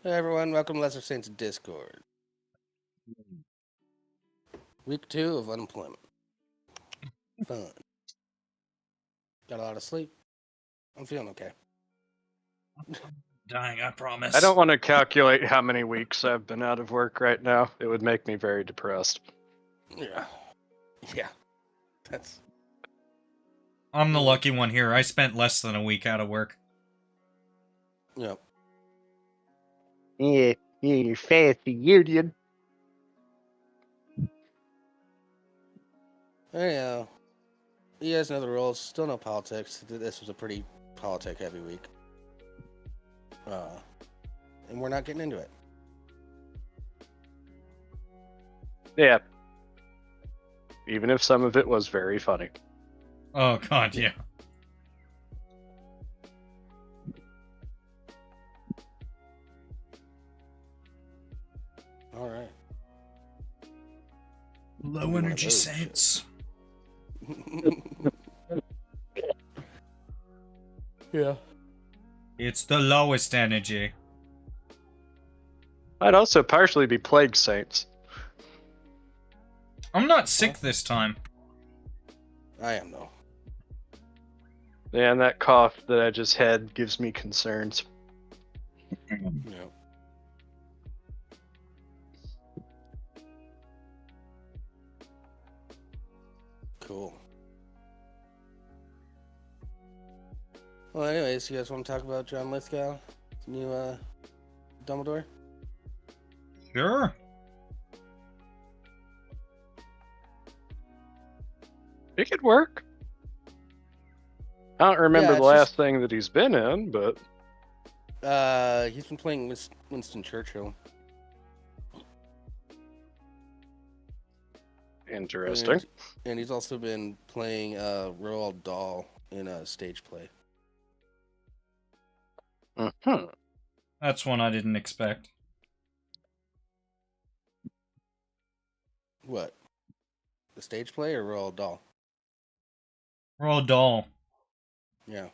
Hey everyone, welcome to Lesser Saints Discord. Week 2 of unemployment. Fun. Got a lot of sleep. I'm feeling okay. Dying, I promise. I don't want to calculate how many weeks I've been out of work right now. It would make me very depressed. Yeah. That's... I'm the lucky one here. I spent less than a week out of work. Yep. Yeah, you fancy union. Anyhow, you guys know the rules. Still no politics. This was a pretty politic-heavy week. And we're not getting into it. Yeah. Even if some of it was very funny. Oh, God, yeah. All right. Low energy saints. Yeah. It's the lowest energy. I'd also partially be plague saints. I'm not sick this time. I am, though. Yeah, and that cough that I just had gives me concerns. Yep. Cool. Well, anyways, you guys want to talk about John Lithgow, new Dumbledore? Sure. It could work. I don't remember Yeah, the last thing that he's been in, but... He's been playing Winston Churchill. Interesting. And he's also been playing Roald Dahl in a stage play. Mm-hmm. That's one I didn't expect. What? The stage play or Roald Dahl? Roald Dahl. Yeah.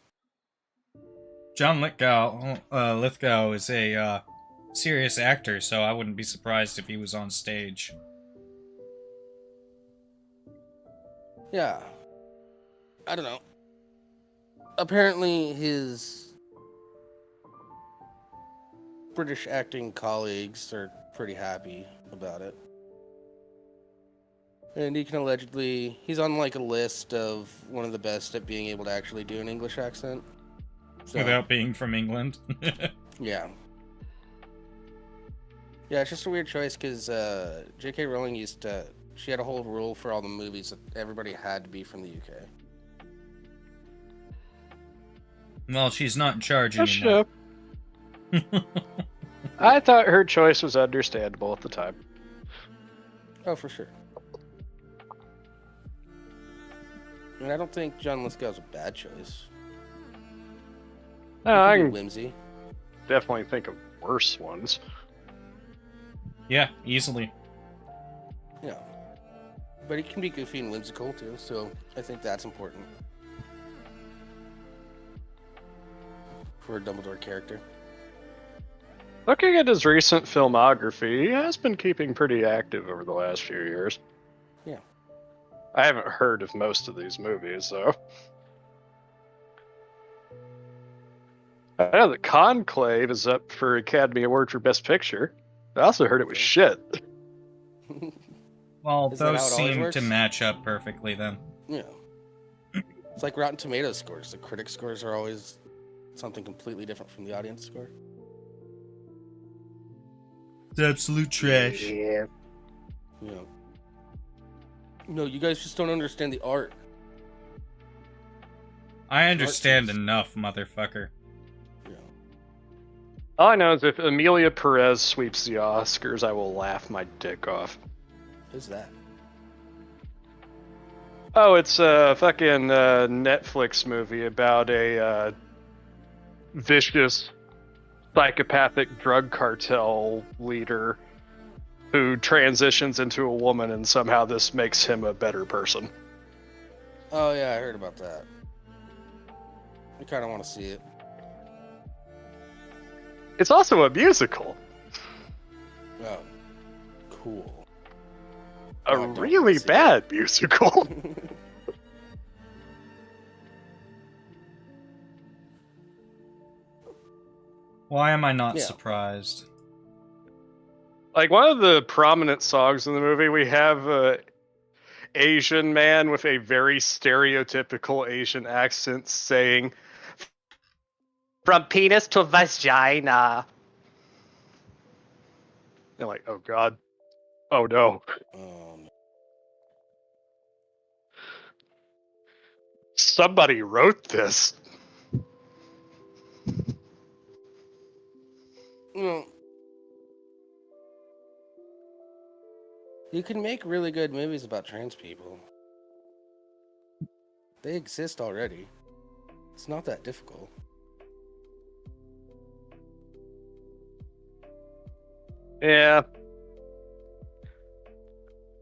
John Lithgow is a serious actor, so I wouldn't be surprised if he was on stage. Yeah. I don't know. Apparently his British acting colleagues are pretty happy about it. And he can allegedly... He's on, like, a list of one of the best at being able to actually do an English accent. So, Without being from England. yeah. Yeah, it's just a weird choice, because J.K. Rowling used to... She had a whole rule for all the movies that everybody had to be from the UK. Well, she's not in charge That's anymore. I thought her choice was understandable at the time. Oh, for sure. I mean, I don't think John Lithgow's a bad choice. No, He I can can be whimsy. definitely think of worse ones. Yeah, easily. Yeah. But he can be goofy and whimsical, too, so I think that's important for a Dumbledore character. Looking at his recent filmography, he has been keeping pretty active over the last few years. Yeah. I haven't heard of most of these movies, though. I know that Conclave is up for Academy Award for Best Picture. I also heard it was shit. Well, Is that those how it always seem works? to match up perfectly then. Yeah. It's like Rotten Tomatoes scores. The critic scores are always something completely different from the audience score. It's absolute trash. Yeah. Yeah. No, you guys just don't understand the art. I understand piece. enough, motherfucker. Yeah. All I know is if Amelia Perez sweeps the Oscars, I will laugh my dick off. Who's that? Oh, it's a fucking Netflix movie about a vicious psychopathic drug cartel leader who transitions into a woman, and somehow this makes him a better person. Oh, yeah, I heard about that. I kind of want to see it. It's also a musical. Oh, cool. A No, I don't really wanna see bad musical. Why am I not Yeah. surprised? Like, one of the prominent songs in the movie, we have a Asian man with a very stereotypical Asian accent saying, "From penis to vagina." And like, oh god. Oh no. Somebody wrote this. you can make really good movies about trans people. They exist already. It's not that difficult. Yeah.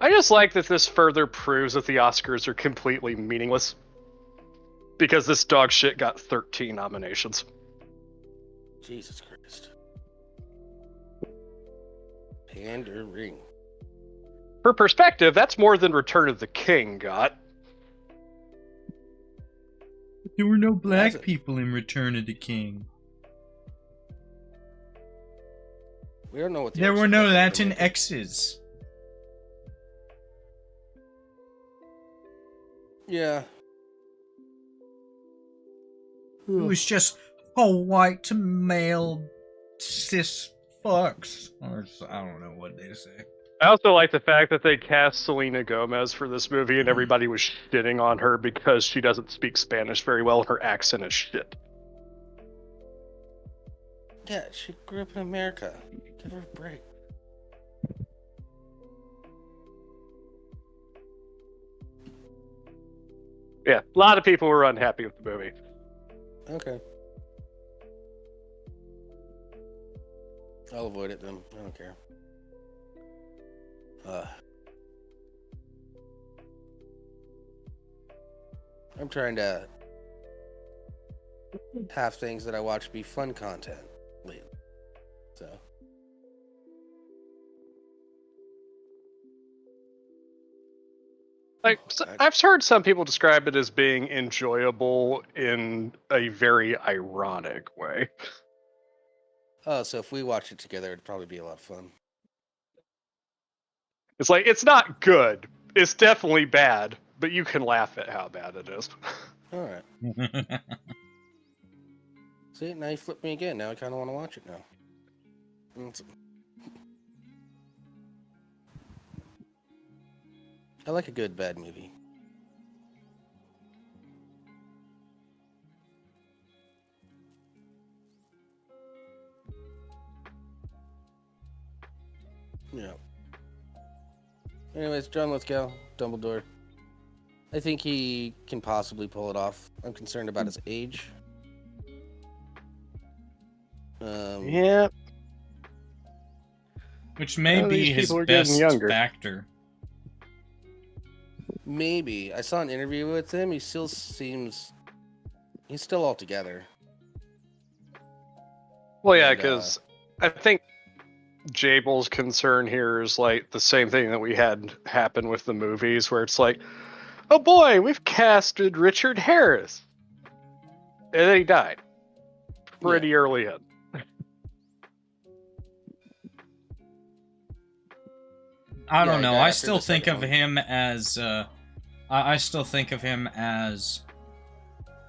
I just like that this further proves that the Oscars are completely meaningless. Because this dog shit got 13 nominations. Jesus Christ. Pandering. For perspective, that's more than Return of the King got. There were no black it? people in Return of the King. We don't know what the There orcs were look no like Latin underneath it. X's. Yeah. It was just a white male cis fucks. Or I don't know what they say. I also like the fact that they cast Selena Gomez for this movie and everybody was shitting on her because she doesn't speak Spanish very well and her accent is shit. Yeah, she grew up in America. Give her a break. Yeah, a lot of people were unhappy with the movie. Okay. I'll avoid it then. I don't care. I'm trying to have things that I watch be fun content lately. So. Like, I've heard some people describe it as being enjoyable in a very ironic way. Oh, so if we watch it together, it'd probably be a lot of fun. It's like, it's not good. It's definitely bad, but you can laugh at how bad it is. Alright. See, now you flip me again. Now I kind of want to watch it now. I like a good bad movie. Yeah. Anyways, John Lithgow, Dumbledore. I think he can possibly pull it off. I'm concerned about his age. Yeah. Which may Well, be these his people are getting best younger. factor. Maybe. I saw an interview with him. He still seems... He's still all together. Well, yeah, And, because I think Jables' concern here is like the same thing that we had happen with the movies, where it's like, oh boy, we've casted Richard Harris. And then he died pretty early in. I don't he know. died I after still the think second of one. him as I still think of him as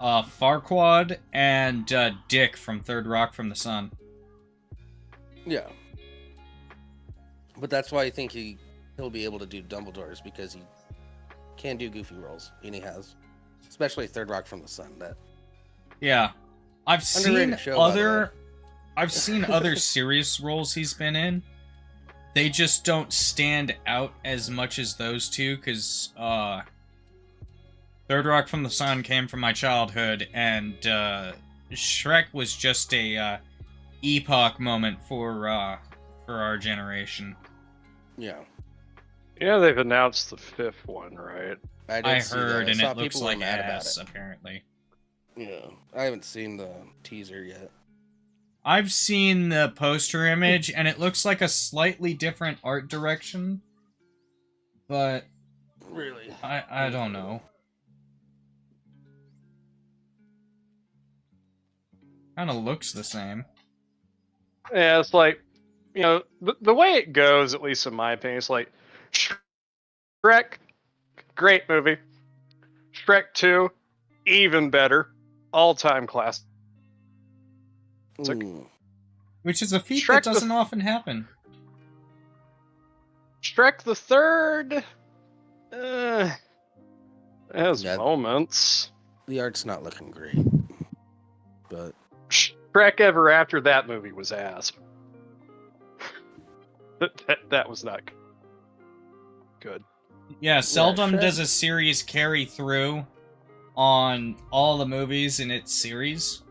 Farquaad and Dick from Third Rock from the Sun. Yeah. But that's why I think he'll be able to do Dumbledore's, because he can do goofy roles, and he has. Especially Third Rock from the Sun. That Yeah. I've seen Underrated show, by the way. I've seen other serious roles he's been in. They just don't stand out as much as those two, because Third Rock from the Sun came from my childhood, and Shrek was just a epoch moment for our generation. Yeah. Yeah, they've announced the 5th one, right? I see heard, that. and saw it looks people were like mad ass, about apparently. it. Yeah. I haven't seen the teaser yet. I've seen the poster image, and it looks like a slightly different art direction, but Really? I don't know. Kind of looks the same. Yeah, it's like, you know, the way it goes, at least in my opinion, it's like Shrek, great movie. Shrek 2, even better. All-time classic. Mm. Which is a feat Shrek that doesn't often happen. Shrek the Third has Yeah. moments. The art's not looking great. But Shrek Ever After, that movie was ass. that was not good. Yeah, seldom Shrek- does a series carry through on all the movies in its series.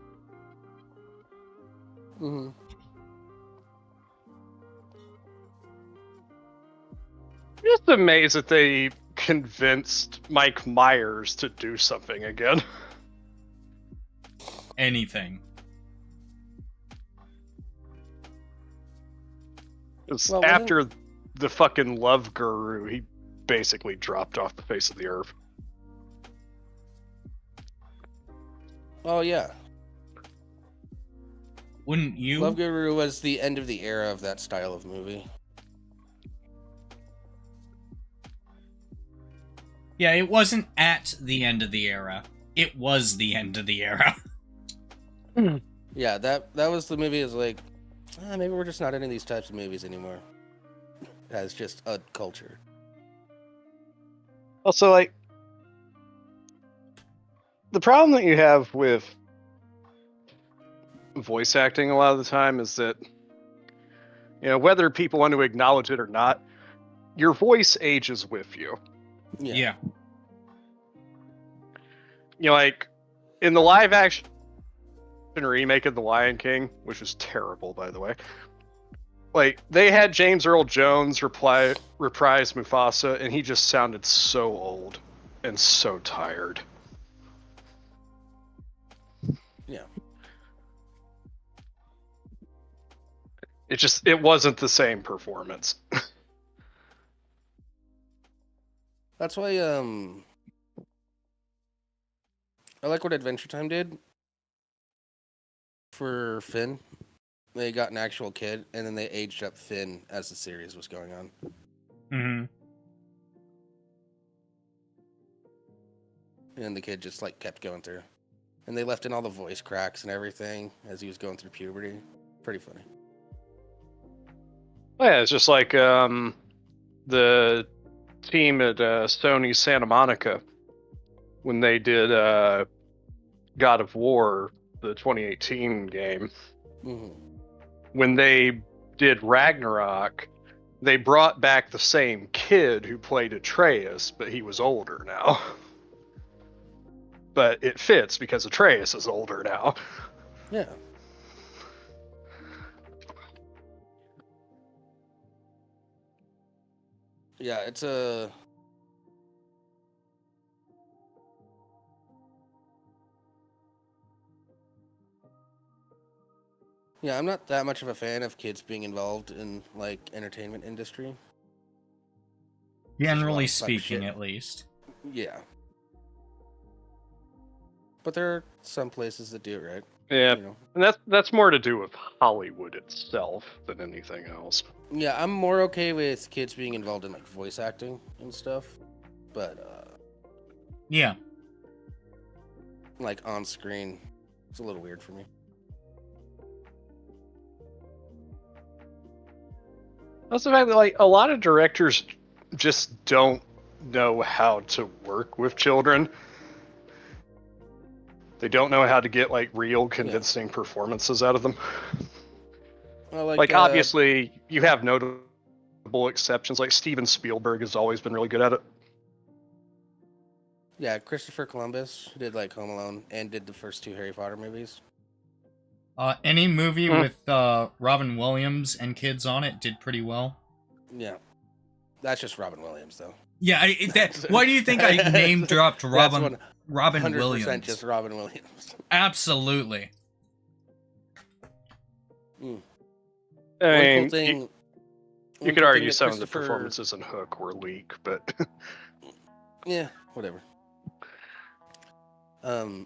Mhm. Just amazed that they convinced Mike Myers to do something again. Anything. Well, After the fucking Love Guru, he basically dropped off the face of the earth. Oh, yeah. Wouldn't you? Love Guru was the end of the era of that style of movie. Yeah, it wasn't at the end of the era. It was the end of the era. Yeah, that was the movie. Is like, maybe we're just not into these types of movies anymore. As just a culture. Also, like, the problem that you have with voice acting a lot of the time is that, you know, whether people want to acknowledge it or not, your voice ages with you. Yeah. You know, like, in the live action remake of The Lion King, which was terrible, by the way, like, they had James Earl Jones reprise Mufasa, and he just sounded so old and so tired. Yeah. It wasn't the same performance. That's why I like what Adventure Time did for Finn. They got an actual kid, and then they aged up Finn as the series was going on. Mm-hmm. And the kid just, like, kept going through. And they left in all the voice cracks and everything as he was going through puberty. Pretty funny. Yeah, it's just like the team at Sony Santa Monica when they did God of War, the 2018 game. Mm-hmm. When they did Ragnarok, they brought back the same kid who played Atreus, but he was older now. But it fits because Atreus is older now. Yeah. Yeah, it's a. Yeah, I'm not that much of a fan of kids being involved in like entertainment industry. There's a lot Generally of fuck speaking, shit. at least. Yeah. But there are some places that do it right. Yeah, You know. and that's more to do with Hollywood itself than anything else. Yeah, I'm more okay with kids being involved in like voice acting and stuff, but Yeah. like on screen, it's a little weird for me. That's the fact that like a lot of directors just don't know how to work with children. They don't know how to get like real convincing performances out of them. Well, Like obviously you have notable exceptions. Like Steven Spielberg has always been really good at it. yeah, Christopher Columbus did like Home Alone and did the first 2 Harry Potter movies. Any movie with Robin Williams and kids on it did pretty well. Yeah, that's just Robin Williams though. Yeah, why do you think I name dropped Robin 100% Williams? just Robin Williams. Absolutely. I mean, cool thing, you could argue some of the performances in Hook were weak, but yeah, whatever. One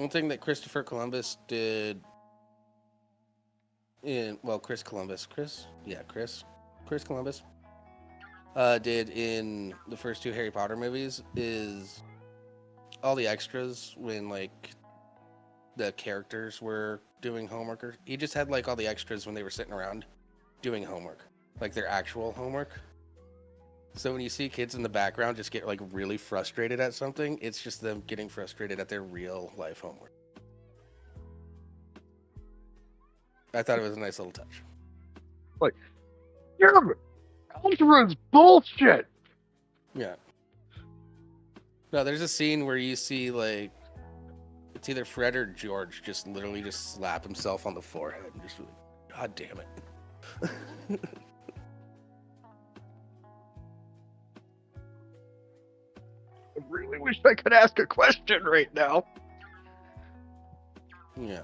thing that Christopher Columbus did Chris Columbus did in the first 2 Harry Potter movies is all the extras when like the characters were doing homework. He just had like all the extras when they were sitting around doing homework, like their actual homework. So when you see kids in the background just get like really frustrated at something, it's just them getting frustrated at their real life homework. I thought it was a nice little touch. like, algebra's bullshit. Yeah. No, there's a scene where you see like it's either Fred or George just literally just slap himself on the forehead and just like, God damn it. I really wish I could ask a question right now. Yeah.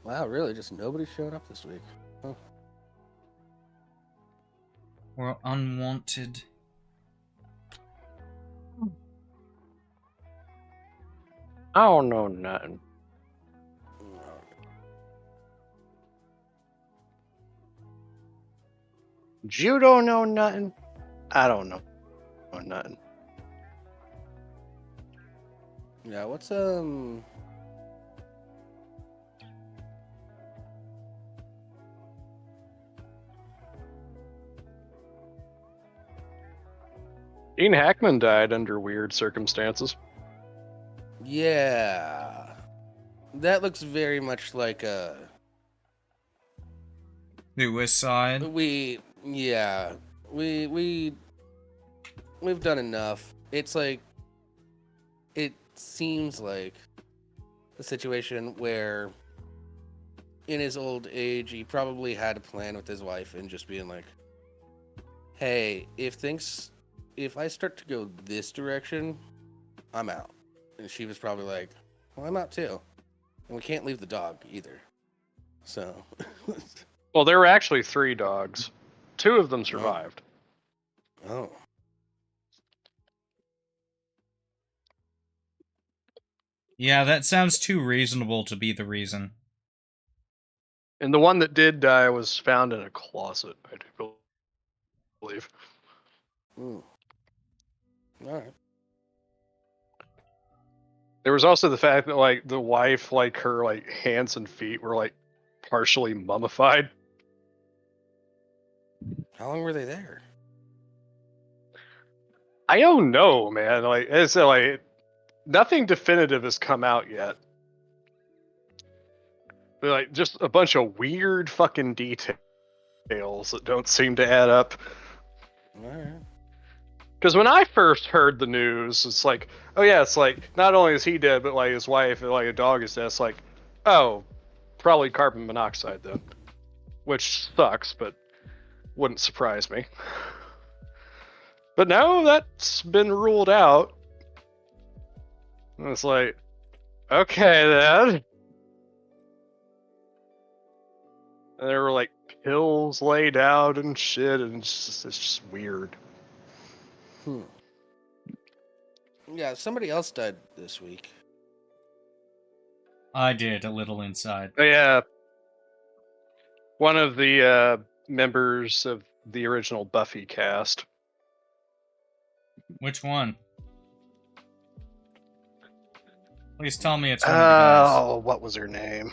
Wow, really? Just nobody showed up this week. Huh. Or unwanted. I don't know nothing. You don't know nothing. I don't know nothing. Yeah, what's Gene Hackman died under weird circumstances. Yeah. That looks very much like a Suicide. we've done enough. It's like it seems like a situation where in his old age he probably had a plan with his wife and just being like, hey, if I start to go this direction, I'm out. And she was probably like, well, I'm out too. And we can't leave the dog either. So Well, there were actually 3 dogs. 2 of them survived. oh. Yeah, that sounds too reasonable to be the reason. And the one that did die was found in a closet, I do believe. All right. There was also the fact that like the wife, like her like hands and feet were like partially mummified. How long were they there? I don't know, man. Like it's like nothing definitive has come out yet. But, like just a bunch of weird fucking details that don't seem to add up. All right. Because when I first heard the news, it's like, oh yeah, it's like not only is he dead, but like his wife and like a dog is dead. It's like, oh, probably carbon monoxide then, which sucks, but wouldn't surprise me. But no, that's been ruled out. And it's like, okay then. And there were like pills laid out and shit, and it's just weird. Yeah, somebody else died this week. I did a little inside. But yeah, one of the members of the original Buffy cast. Which one? Please tell me it's one of the guys. Oh, what was her name?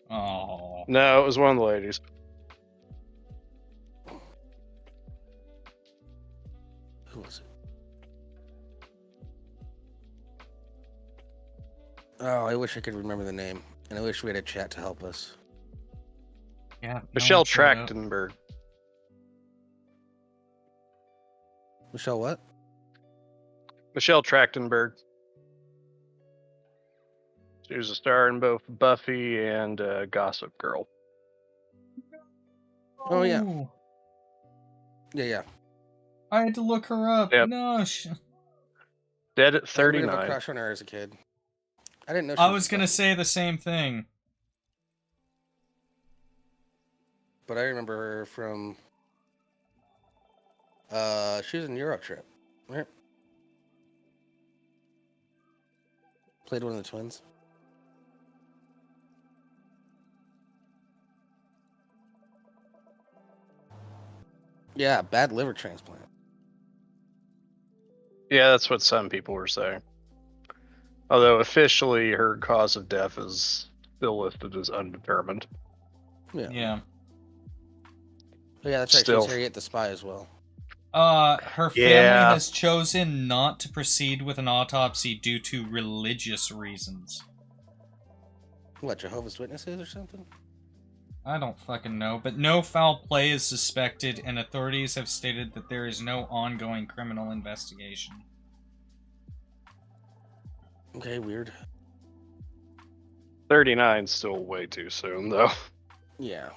Oh. No, it was one of the ladies. Who was it? Oh, I wish I could remember the name, and I wish we had a chat to help us. Yeah. Michelle Trachtenberg. Michelle, what? Michelle Trachtenberg. She was a star in both Buffy and Gossip Girl. Oh, yeah. Yeah. I had to look her up. Yep. No. Dead at I had a 39. crush on her as a kid. I didn't know. I was gonna say the same thing. But I remember her from. She was in Eurotrip, right? Played one of the twins. Yeah, bad liver transplant. Yeah, that's what some people were saying. Although officially her cause of death is still listed as undetermined. Yeah. Oh, yeah, that's right. Still. She's Harriet the Spy as well. Her family has chosen not to proceed with an autopsy due to religious reasons. What, Jehovah's Witnesses or something? I don't fucking know, but no foul play is suspected, and authorities have stated that there is no ongoing criminal investigation. Okay, weird. 39's still way too soon, though. Yeah.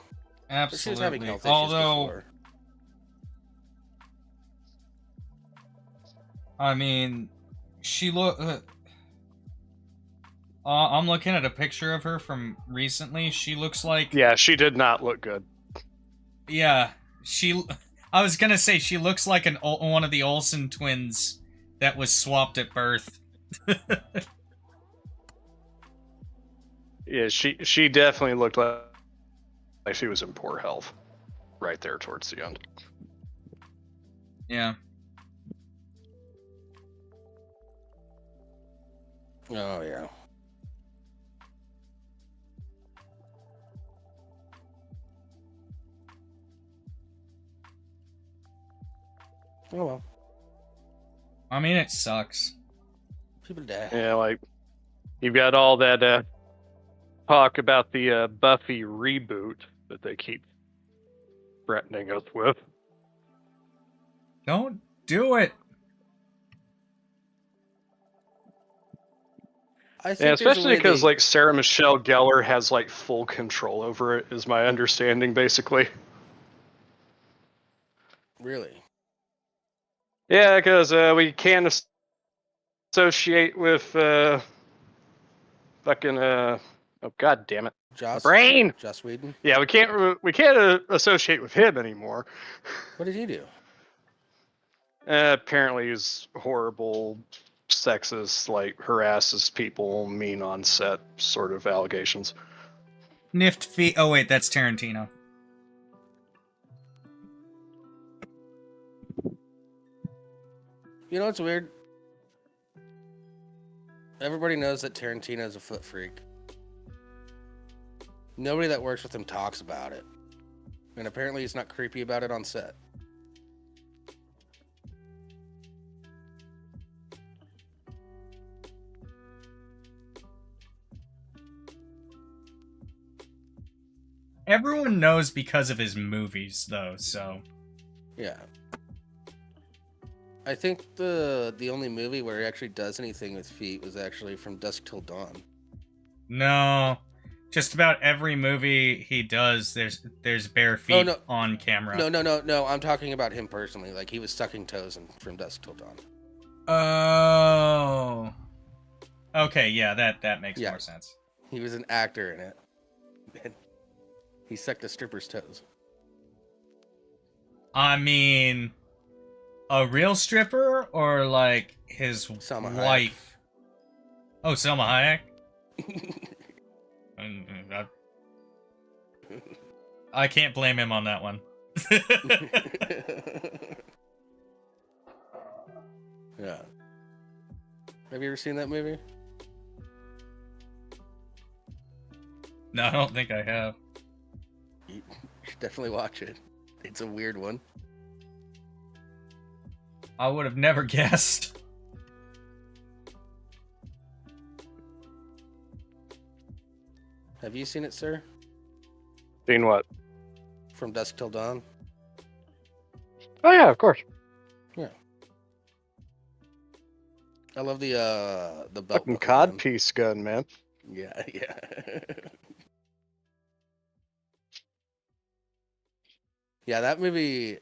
Absolutely. But she was having health issues Although, before. I mean, she I'm looking at a picture of her from recently. She looks like... Yeah, she did not look good. Yeah, I was gonna say she looks like one of the Olsen twins that was swapped at birth. Yeah, she definitely looked like she was in poor health right there towards the end. Yeah. Oh, yeah. Oh, well. I mean, it sucks. People die. Yeah, like, you've got all that talk about the Buffy reboot that they keep threatening us with. Don't do it. I think Yeah, especially because like Sarah Michelle Gellar has like full control over it, is my understanding, basically. Really? Yeah, because we can't associate with fucking oh god damn it, Joss? brain. Joss Whedon? Yeah, we can't associate with him anymore. What did he do? Apparently he's horrible, sexist, like harasses people, mean on set sort of allegations. Nift feet. Oh wait, that's Tarantino. You know what's weird? Everybody knows that Tarantino's a foot freak. Nobody that works with him talks about it. And apparently he's not creepy about it on set. Everyone knows because of his movies, though, so... Yeah. I think the only movie where he actually does anything with feet was actually From Dusk Till Dawn. No. Just about every movie he does, there's bare feet on camera. No. I'm talking about him personally. Like, he was sucking toes in From Dusk Till Dawn. Oh. Okay, yeah, that makes more sense. He was an actor in it. And he sucked a stripper's toes. I mean, a real stripper or like his Salma wife? Hayek. Oh, Selma Hayek? I can't blame him on that one. Yeah. Have you ever seen that movie? No, I don't think I have. You should definitely watch it. It's a weird one. I would have never guessed. Have you seen it, sir? Seen what? From Dusk Till Dawn? Oh yeah, of course. Yeah. I love the belt. Fucking codpiece gun, man. Yeah. Yeah, that movie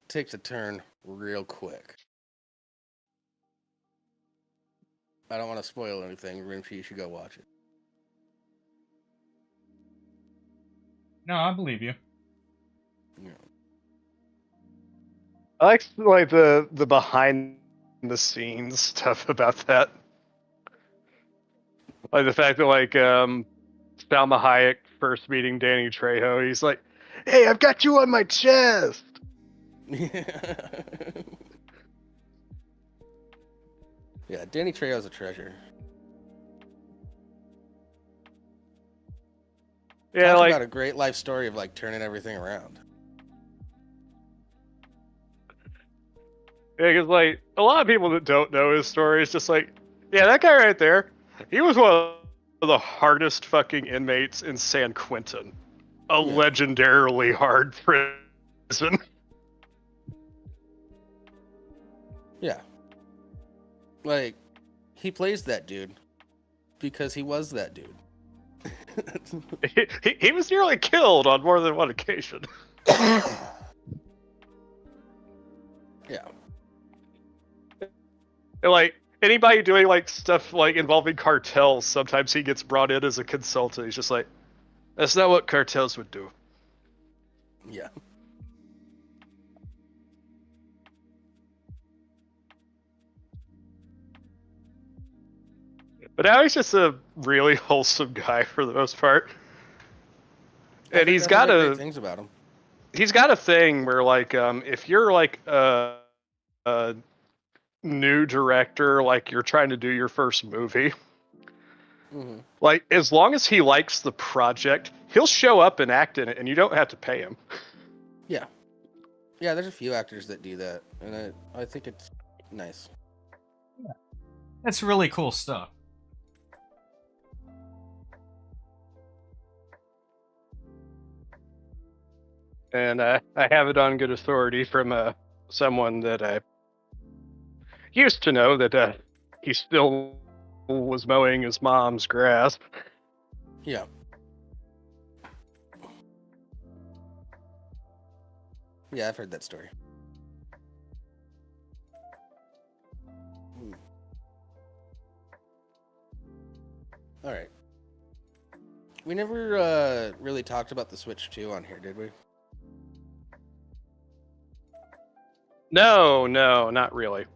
takes a turn real quick. I don't want to spoil anything. Rimshee, you should go watch it. No, I believe you. Yeah. I like the behind the scenes stuff about that. Like the fact that Salma Hayek first meeting Danny Trejo, he's like, "Hey, I've got you on my chest." Yeah, Danny Trejo's a treasure. Yeah, Talk like about a great life story of like turning everything around. yeah, because like a lot of people that don't know his story is just like, yeah, that guy right there, he was one of the hardest fucking inmates in San Quentin, a legendarily hard prison. Yeah. Like, he plays that dude because he was that dude. he was nearly killed on more than one occasion. Yeah. And, like anybody doing like stuff like involving cartels, sometimes he gets brought in as a consultant. He's just like, that's not what cartels would do. Yeah. But now he's just a really wholesome guy for the most part. And he's got great things about him. He's got a thing where like if you're like a new director, like you're trying to do your first movie, like as long as he likes the project, he'll show up and act in it, and you don't have to pay him. Yeah. Yeah, there's a few actors that do that, and I think it's nice. Yeah. That's really cool stuff. And I have it on good authority from someone that I used to know that he still was mowing his mom's grass. Yeah. Yeah, I've heard that story. All right. We never really talked about the Switch 2 on here, did we? No, not really.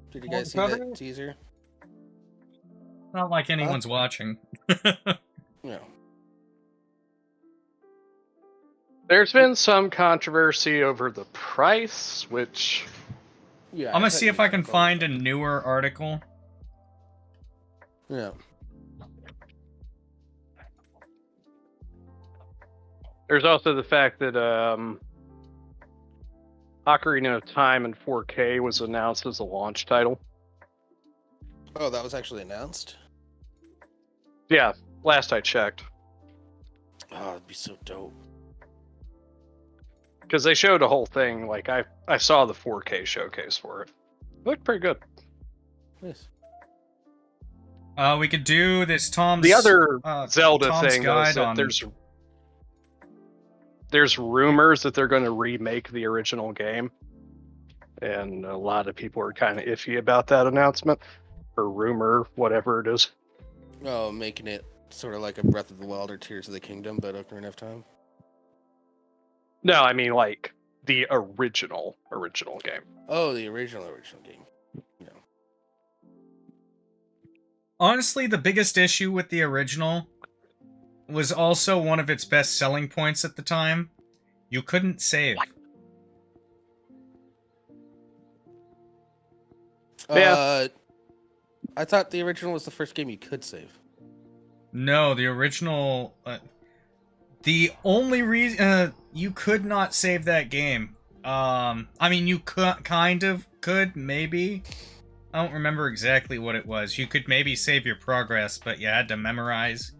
Did you guys see that teaser? Not like anyone's watching. No. There's been some controversy over the price, which... Yeah, I'm gonna see if I can find a newer article. Yeah. There's also the fact that Ocarina of Time in 4K was announced as a launch title. Oh, that was actually announced? Yeah, last I checked. Oh, it'd be so dope. Because they showed a whole thing. Like I saw the 4K showcase for it. It looked pretty good. Nice. We could do this Tom's... The other Zelda Tom's thing though, is guide that on... there's rumors that they're going to remake the original game, and a lot of people are kind of iffy about that announcement, or rumor, whatever it is. Oh, making it sort of like a Breath of the Wild or Tears of the Kingdom, but Ocarina of Time. No, I mean like the original game. Oh, the original game. Yeah. Honestly, the biggest issue with the original was also one of its best selling points at the time. You couldn't save. Yeah. I thought the original was the first game you could save. No, the original... the only reason... you could not save that game. I mean, you kind of could, maybe. I don't remember exactly what it was. You could maybe save your progress, but you had to memorize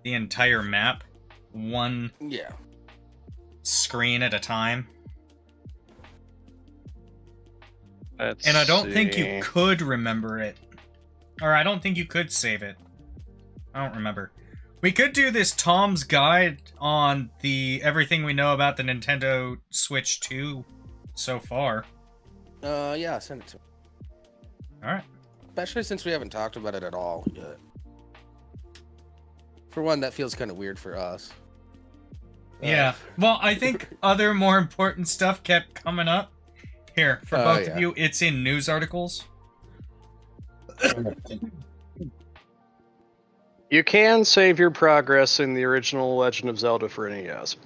the entire map. One screen at a time. And I don't think you could remember it. Or I don't think you could save it. I don't remember. We could do this Tom's guide on the everything we know about the Nintendo Switch 2 so far. Yeah, send it to me. Alright. Especially since we haven't talked about it at all yet. For one, that feels kind of weird for us. Yeah. Well, I think other more important stuff kept coming up. Here, for both of you, it's in news articles. You can save your progress in the original Legend of Zelda for NES.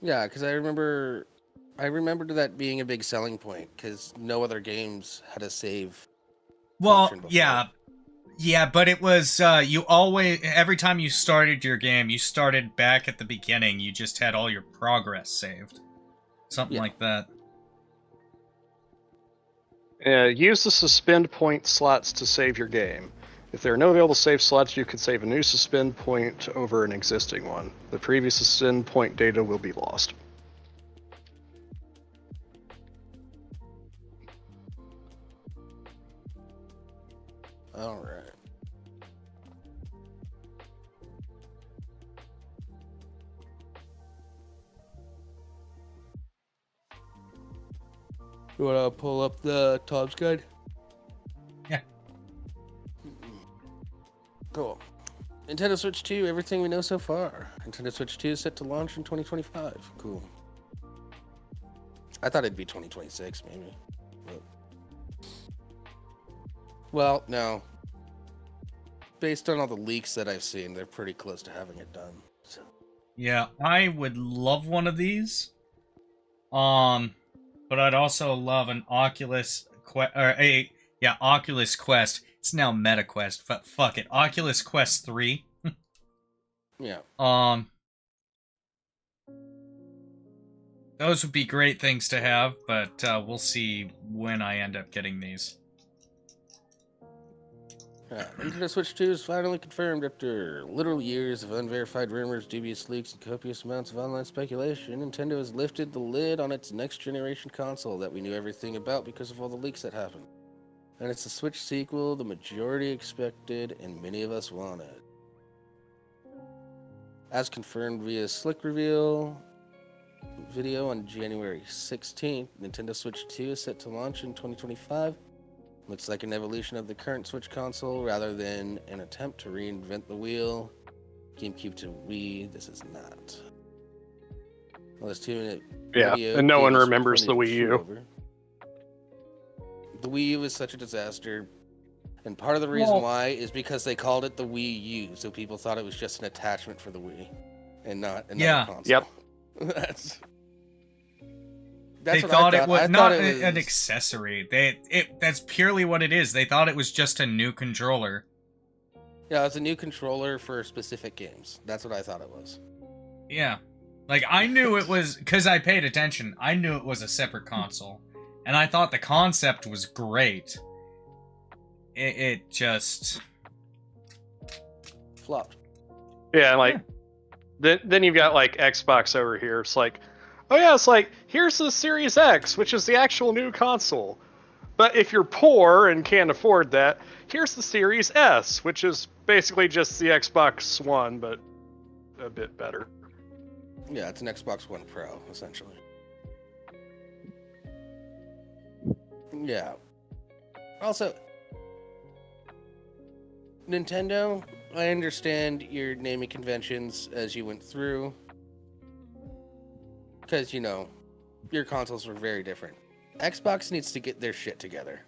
Yeah, because I remembered that being a big selling point, because no other games had a save. Well, yeah, but it was you always every time you started your game, you started back at the beginning. You just had all your progress saved, something like that. Use the suspend point slots to save your game. If there are no available save slots, you can save a new suspend point over an existing one. The previous suspend point data will be lost. All right. You want to pull up the Tom's guide? Yeah. Cool. Nintendo Switch 2, everything we know so far. Nintendo Switch 2 is set to launch in 2025. Cool. I thought it'd be 2026, maybe. But... well, no. Based on all the leaks that I've seen, they're pretty close to having it done. So. Yeah, I would love one of these. But I'd also love an Oculus Oculus Quest. It's now MetaQuest, but fuck it. Oculus Quest 3. Yeah. Those would be great things to have, but we'll see when I end up getting these. Nintendo Switch 2 is finally confirmed after literal years of unverified rumors, dubious leaks, and copious amounts of online speculation. Nintendo has lifted the lid on its next-generation console that we knew everything about because of all the leaks that happened. And it's the Switch sequel the majority expected and many of us wanted. As confirmed via Slick Reveal video on January 16th, Nintendo Switch 2 is set to launch in 2025. Looks like an evolution of the current Switch console rather than an attempt to reinvent the wheel. GameCube to Wii, this is not. Well, this 2-minute video and no one remembers the Wii U. Over. The Wii U was such a disaster, and part of the reason why is because they called it the Wii U, so people thought it was just an attachment for the Wii, and not another console. Yep. They thought it was not an accessory. That's purely what it is. They thought it was just a new controller. Yeah, it's a new controller for specific games. That's what I thought it was. Yeah. Like, I knew it was... because I paid attention. I knew it was a separate console. And I thought the concept was great. It just... flopped. Yeah, like... Then you've got like Xbox over here. It's like, oh yeah, it's like here's the Series X, which is the actual new console. But if you're poor and can't afford that, here's the Series S, which is basically just the Xbox One, but a bit better. Yeah, it's an Xbox One Pro, essentially. Yeah. Also, Nintendo, I understand your naming conventions as you went through. Because, you know, your consoles were very different. Xbox needs to get their shit together.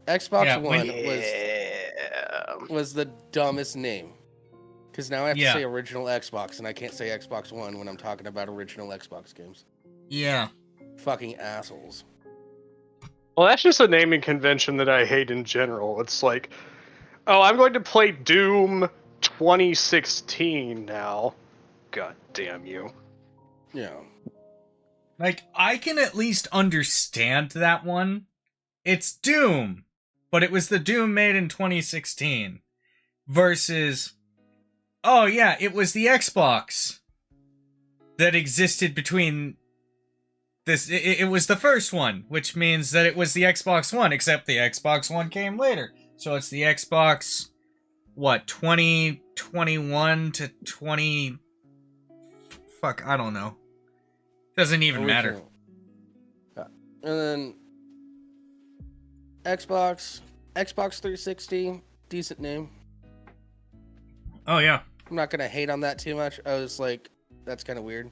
Xbox One was the dumbest name. Because now I have to say original Xbox, and I can't say Xbox One when I'm talking about original Xbox games. Yeah. Fucking assholes. Well, that's just a naming convention that I hate in general. It's like, oh, I'm going to play Doom 2016 now. God damn you. Yeah. Like, I can at least understand that one. It's Doom, but it was the Doom made in 2016. Versus, oh yeah, it was the Xbox that existed between this. It was the first one, which means that it was the Xbox One, except the Xbox One came later. So it's the Xbox, 2021 to 20... Fuck, I don't know. Doesn't even matter. Yeah. And then Xbox 360, decent name. Oh yeah. I'm not gonna hate on that too much. I was like, that's kind of weird.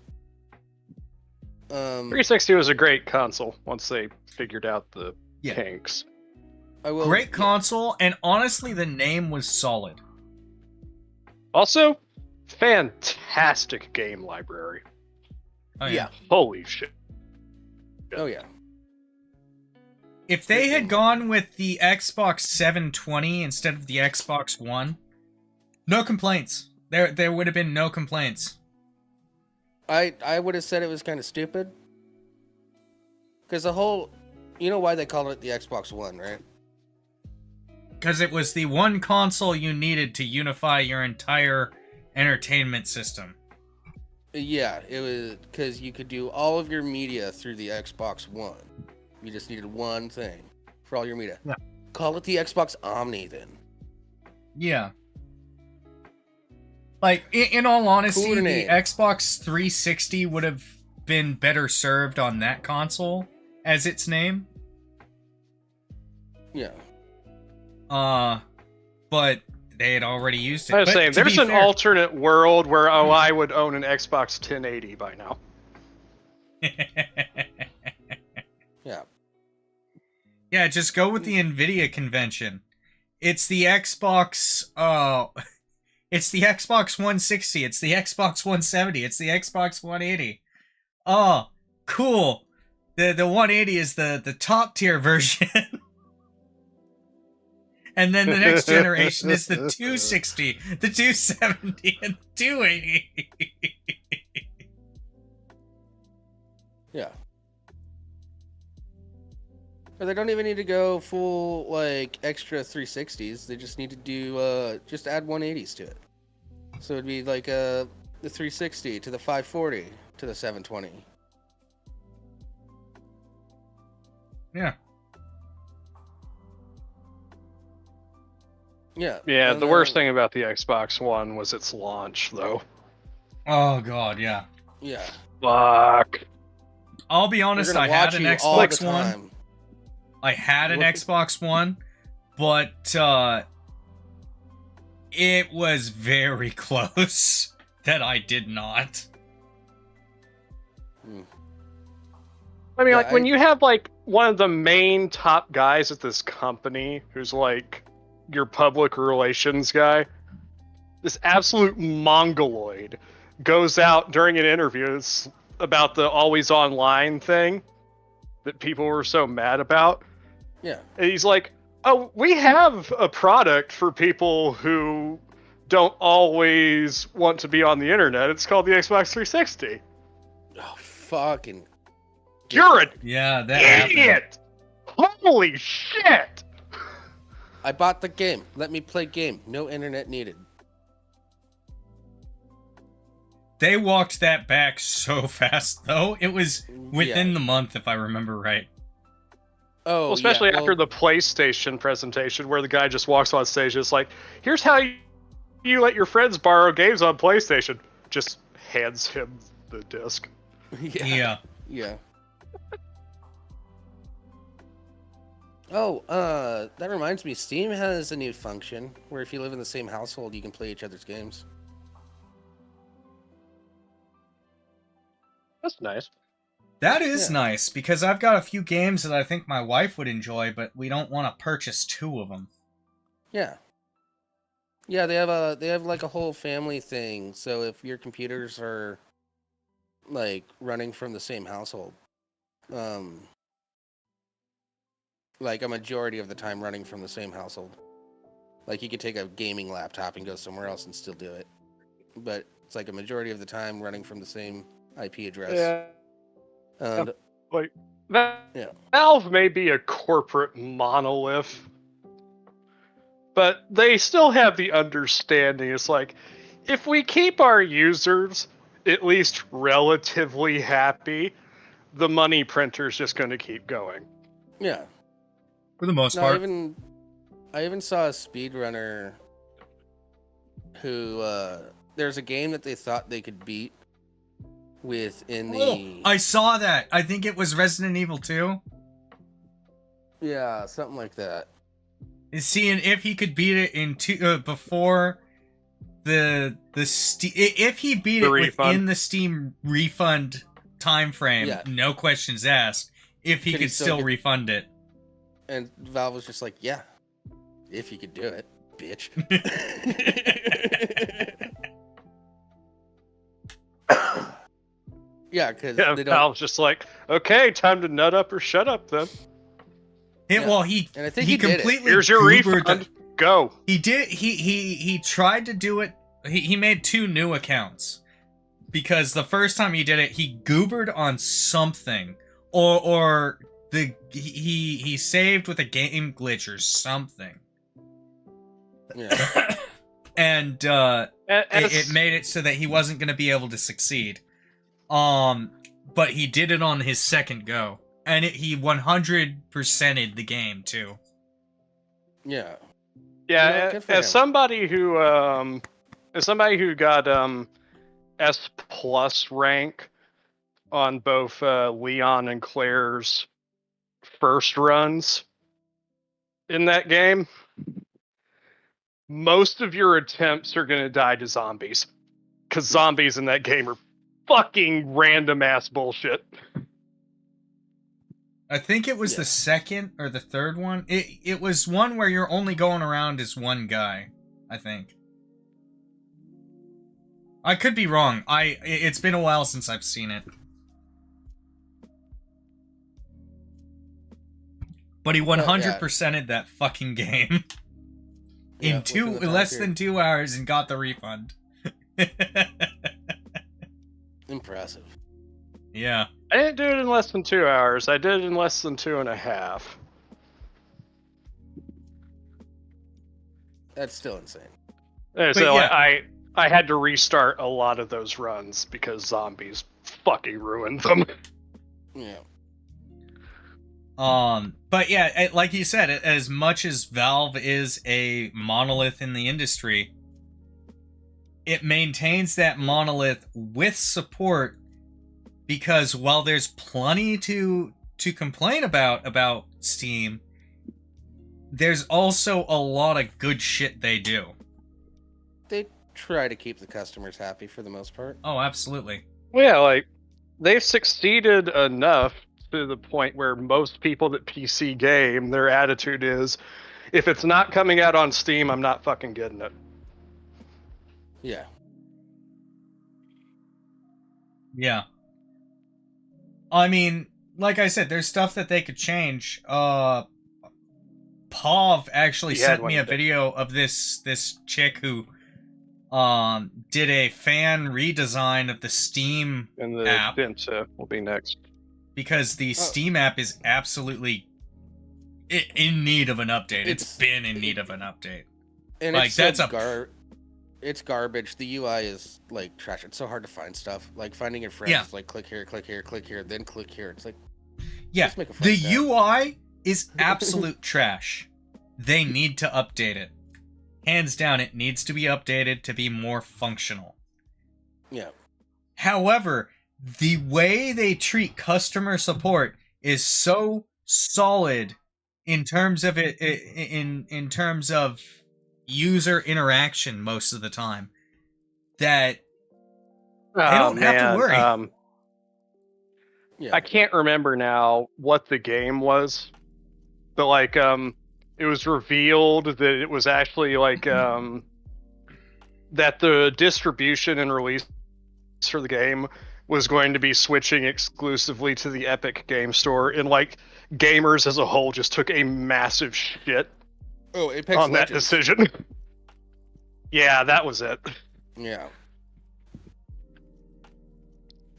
360 was a great console once they figured out the kinks. Great console, and honestly, the name was solid. Also, fantastic game library. Oh, yeah. Holy shit. Oh yeah. If they had gone with the Xbox 720 instead of the Xbox One, no complaints. There would have been no complaints. I would have said it was kind of stupid. Because the whole... You know why they called it the Xbox One, right? Because it was the one console you needed to unify your entire entertainment system. Yeah, it was because you could do all of your media through the Xbox One. You just needed one thing for all your media. Yeah. Call it the Xbox Omni, then. Yeah. Like, in all honesty, Cooler the name. Xbox 360 would have been better served on that console as its name. Yeah. But they had already used it. I was But saying, to there's be an fair- alternate world where, I would own an Xbox 1080 by now. Yeah. Yeah, just go with the NVIDIA convention. It's the Xbox, it's the Xbox 160, it's the Xbox 170, it's the Xbox 180. Oh, cool. The 180 is the top tier version. And then the next generation is the 260, the 270, and the 280. Yeah. Or they don't even need to go full, like, extra 360s. They just need to do, just add 180s to it. So it'd be like, the 360 to the 540 to the 720. Yeah. Yeah. Yeah, the worst thing about the Xbox One was its launch, though. Oh, God, yeah. Yeah. Fuck. I'll be honest, I had an Xbox One. I had an Xbox One, but it was very close that I did not. I mean, when you have, like, one of the main top guys at this company who's, like, your public relations guy, this absolute mongoloid goes out during an interview about the always online thing that people were so mad about. Yeah. And he's like, oh, we have a product for people who don't always want to be on the internet. It's called the Xbox 360. Oh, fucking... You're an that idiot! Holy shit! I bought the game. Let me play game. No internet needed. They walked that back so fast, though. It was within the month, if I remember right. Oh, Well, especially yeah, after the PlayStation presentation, where the guy just walks on stage, and it's like, "Here's how you let your friends borrow games on PlayStation." Just hands him the disc. Yeah. Oh, that reminds me. Steam has a new function where if you live in the same household, you can play each other's games. That's nice. That is nice, because I've got a few games that I think my wife would enjoy, but we don't want to purchase 2 of them. Yeah. Yeah, they have like a whole family thing. So if your computers are like running from the same household, like a majority of the time running from the same household, like you could take a gaming laptop and go somewhere else and still do it, but it's like a majority of the time running from the same IP address. Yeah. And Like yeah. Valve may be a corporate monolith, but they still have the understanding. It's like, if we keep our users at least relatively happy, the money printer's just going to keep going. Yeah. For the most No, part. I even saw a speedrunner who there's a game that they thought they could beat within the I saw that. I think it was Resident Evil 2. Yeah, something like that. Is seeing if he could beat it in before the if he beat The it refund. within the Steam refund time frame, Yeah. no questions asked, if he Could he could still still get- refund it. And Valve was just like, yeah, if you could do it, bitch. Yeah, because Yeah, they don't. Valve's just like, okay, time to nut up or shut up then. Yeah. Well, he And I think he did it. completely Here's your goobered refund. Go. He did. He tried to do it. He made 2 new accounts because the first time he did it, he goobered on something, or he saved with a game glitch or something, Yeah. and it made it so that he wasn't going to be able to succeed. But he did it on his second go, and he 100%ed the game too. Yeah. Yeah, You know, good for him. as somebody who got S plus rank on both Leon and Claire's first runs in that game, most of your attempts are going to die to zombies, because zombies in that game are fucking random ass bullshit. I think it was the second or the third one. It was one where you're only going around as one guy, I think. I could be wrong. It's been a while since I've seen it. But he 100%ed that fucking game Yeah, in within the time less period. than 2 hours and got the refund. Impressive. Yeah. I didn't do it in less than 2 hours. I did it in less than 2.5. That's still insane. And so yeah. I had to restart a lot of those runs because zombies fucking ruined them. Yeah. But yeah, like you said, as much as Valve is a monolith in the industry, it maintains that monolith with support, because while there's plenty to complain about Steam, there's also a lot of good shit they do. They try to keep the customers happy for the most part. Oh, absolutely. Well, yeah, like, they've succeeded enough to the point where most people that PC game, their attitude is, if it's not coming out on Steam, I'm not fucking getting it. Yeah. Yeah. I mean, like I said, there's stuff that they could change. Pav actually sent me a video of this chick who did a fan redesign of the Steam And the app, Benta will be next. because the Steam app is absolutely in need of an update. It's been in need of an update. And Like, it's that's so a it's garbage. The UI is like trash. It's so hard to find stuff. Like finding your friends Yeah. is like click here, click here, click here, then click here. It's like Yeah, just make a friends the tab. UI is absolute trash. They need to update it. Hands down, it needs to be updated to be more functional. Yeah. However, the way they treat customer support is so solid in terms of it in terms of user interaction most of the time that they don't have to worry. Yeah. I can't remember now what the game was, but like it was revealed that it was actually like that the distribution and release for the game was going to be switching exclusively to the Epic Game Store, and like gamers as a whole just took a massive shit Apex on that Legends. decision. Yeah, that was it. Yeah.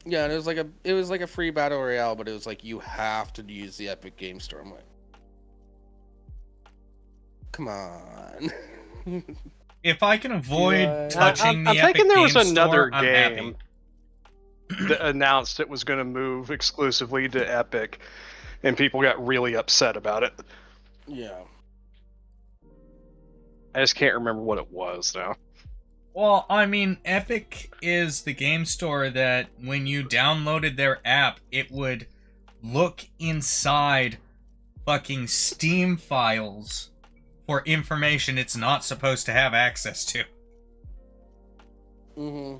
Yeah, and it was like a free battle royale, but it was like you have to use the Epic Game Store. I'm like, come on. If I can avoid Yeah. touching I'm the Epic thinking there Game was Store, another I'm game happy. that announced it was going to move exclusively to Epic, and people got really upset about it. Yeah. I just can't remember what it was now. Well, I mean, Epic is the game store that when you downloaded their app, it would look inside fucking Steam files for information it's not supposed to have access to. Mm-hmm.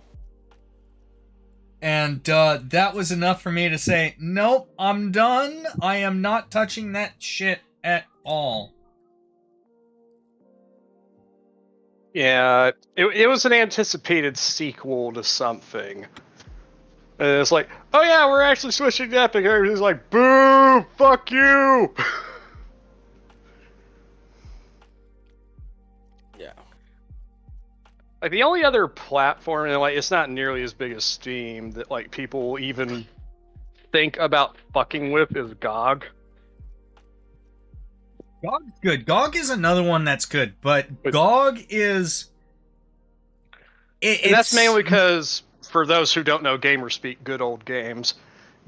And that was enough for me to say, nope, I'm done. I am not touching that shit at all. Yeah, it was an anticipated sequel to something. And it's like, oh yeah, we're actually switching to Epic. Everybody's like, boo, fuck you. Yeah. Like the only other platform, and like it's not nearly as big as Steam, that like people even think about fucking with is GOG. GOG's good. GOG is another one that's good, but GOG is... And that's mainly because, for those who don't know GamerSpeak, good old games,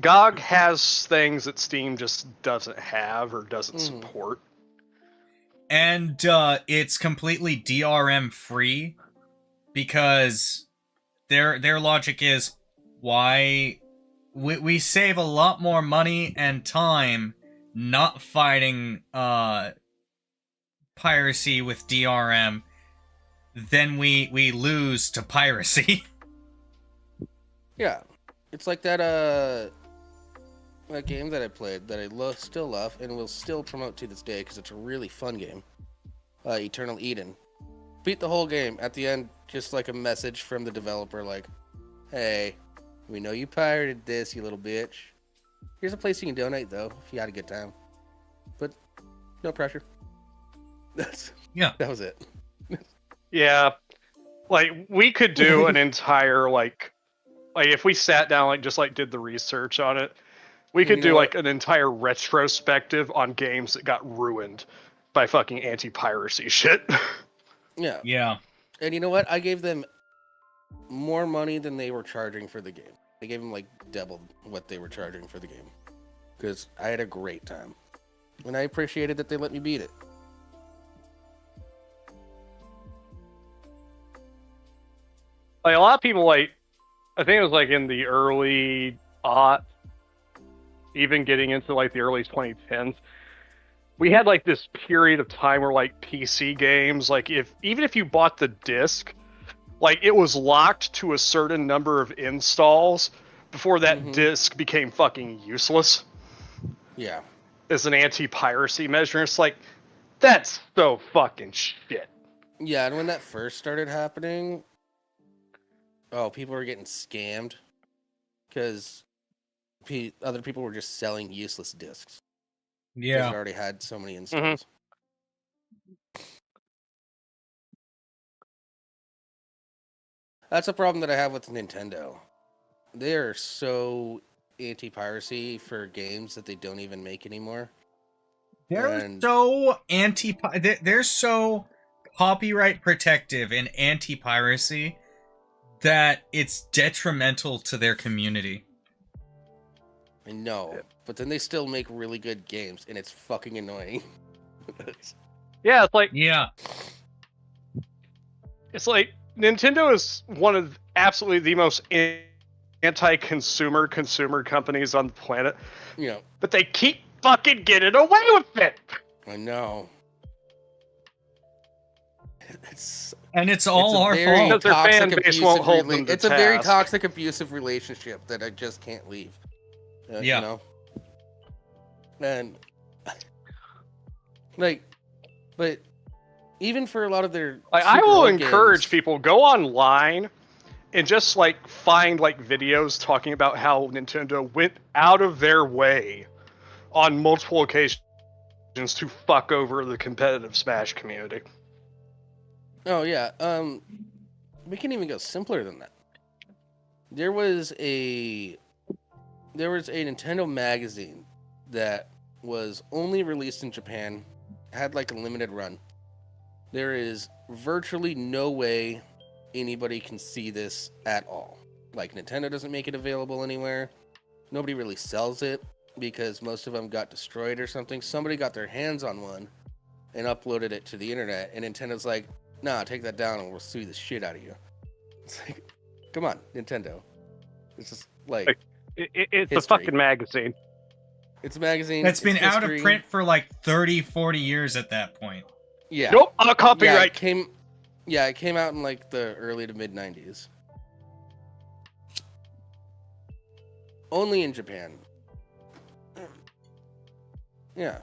GOG has things that Steam just doesn't have or doesn't support. And it's completely DRM free because their logic is why we save a lot more money and time not fighting piracy with DRM than we lose to piracy. Yeah. It's like that game that I played that I still love and will still promote to this day because it's a really fun game. Eternal Eden. Beat the whole game. At the end, just like a message from the developer like, hey, we know you pirated this, you little bitch. Here's a place you can donate, though, if you had a good time. But no pressure. That was it. Yeah. Like, we could do an entire, like if we sat down, like, just, like, did the research on it, we could do, like, an entire retrospective on games that got ruined by fucking anti-piracy shit. Yeah. Yeah. And you know what? I gave them more money than they were charging for the game. I gave them, like, double what they were charging for the game. Because I had a great time. And I appreciated that they let me beat it. Like, a lot of people, like, I think it was, like, in the early aughts, even getting into, like, the early 2010s, we had, like, this period of time where, like, PC games, like, even if you bought the disc, like, it was locked to a certain number of installs before that disc became fucking useless. Yeah. As an anti-piracy measure. It's like, that's so fucking shit. Yeah, and when that first started happening, people were getting scammed because other people were just selling useless discs. Yeah. Because it already had so many installs. That's a problem that I have with Nintendo. They are so anti-piracy for games that they don't even make anymore. They're so copyright protective and anti-piracy that it's detrimental to their community. I know, but then they still make really good games, and it's fucking annoying. Yeah, it's like Nintendo is one of absolutely the most anti-consumer companies on the planet. You know, but they keep fucking getting away with it. I know. And it's all our because fault. their fan base won't hold them to It's a very task. toxic, abusive relationship that I just can't leave. Yeah. You know? And, like, but even for a lot of their I super will old encourage games, people, go online and just like find like videos talking about how Nintendo went out of their way on multiple occasions to fuck over the competitive Smash community. Oh yeah, we can even go simpler than that. There was a Nintendo magazine that was only released in Japan, had like a limited run. There is virtually no way anybody can see this at all. Like, Nintendo doesn't make it available anywhere. Nobody really sells it because most of them got destroyed or something. Somebody got their hands on one and uploaded it to the internet, and Nintendo's like, nah, take that down and we'll sue the shit out of you. It's like, come on, Nintendo. It's just like it's history. a fucking magazine. It's a magazine. That's been out of history. print for like 30, 40 years at that point. Yeah. Nope, on a copyright. It came out in like the early to mid 90s. Only in Japan. Yeah.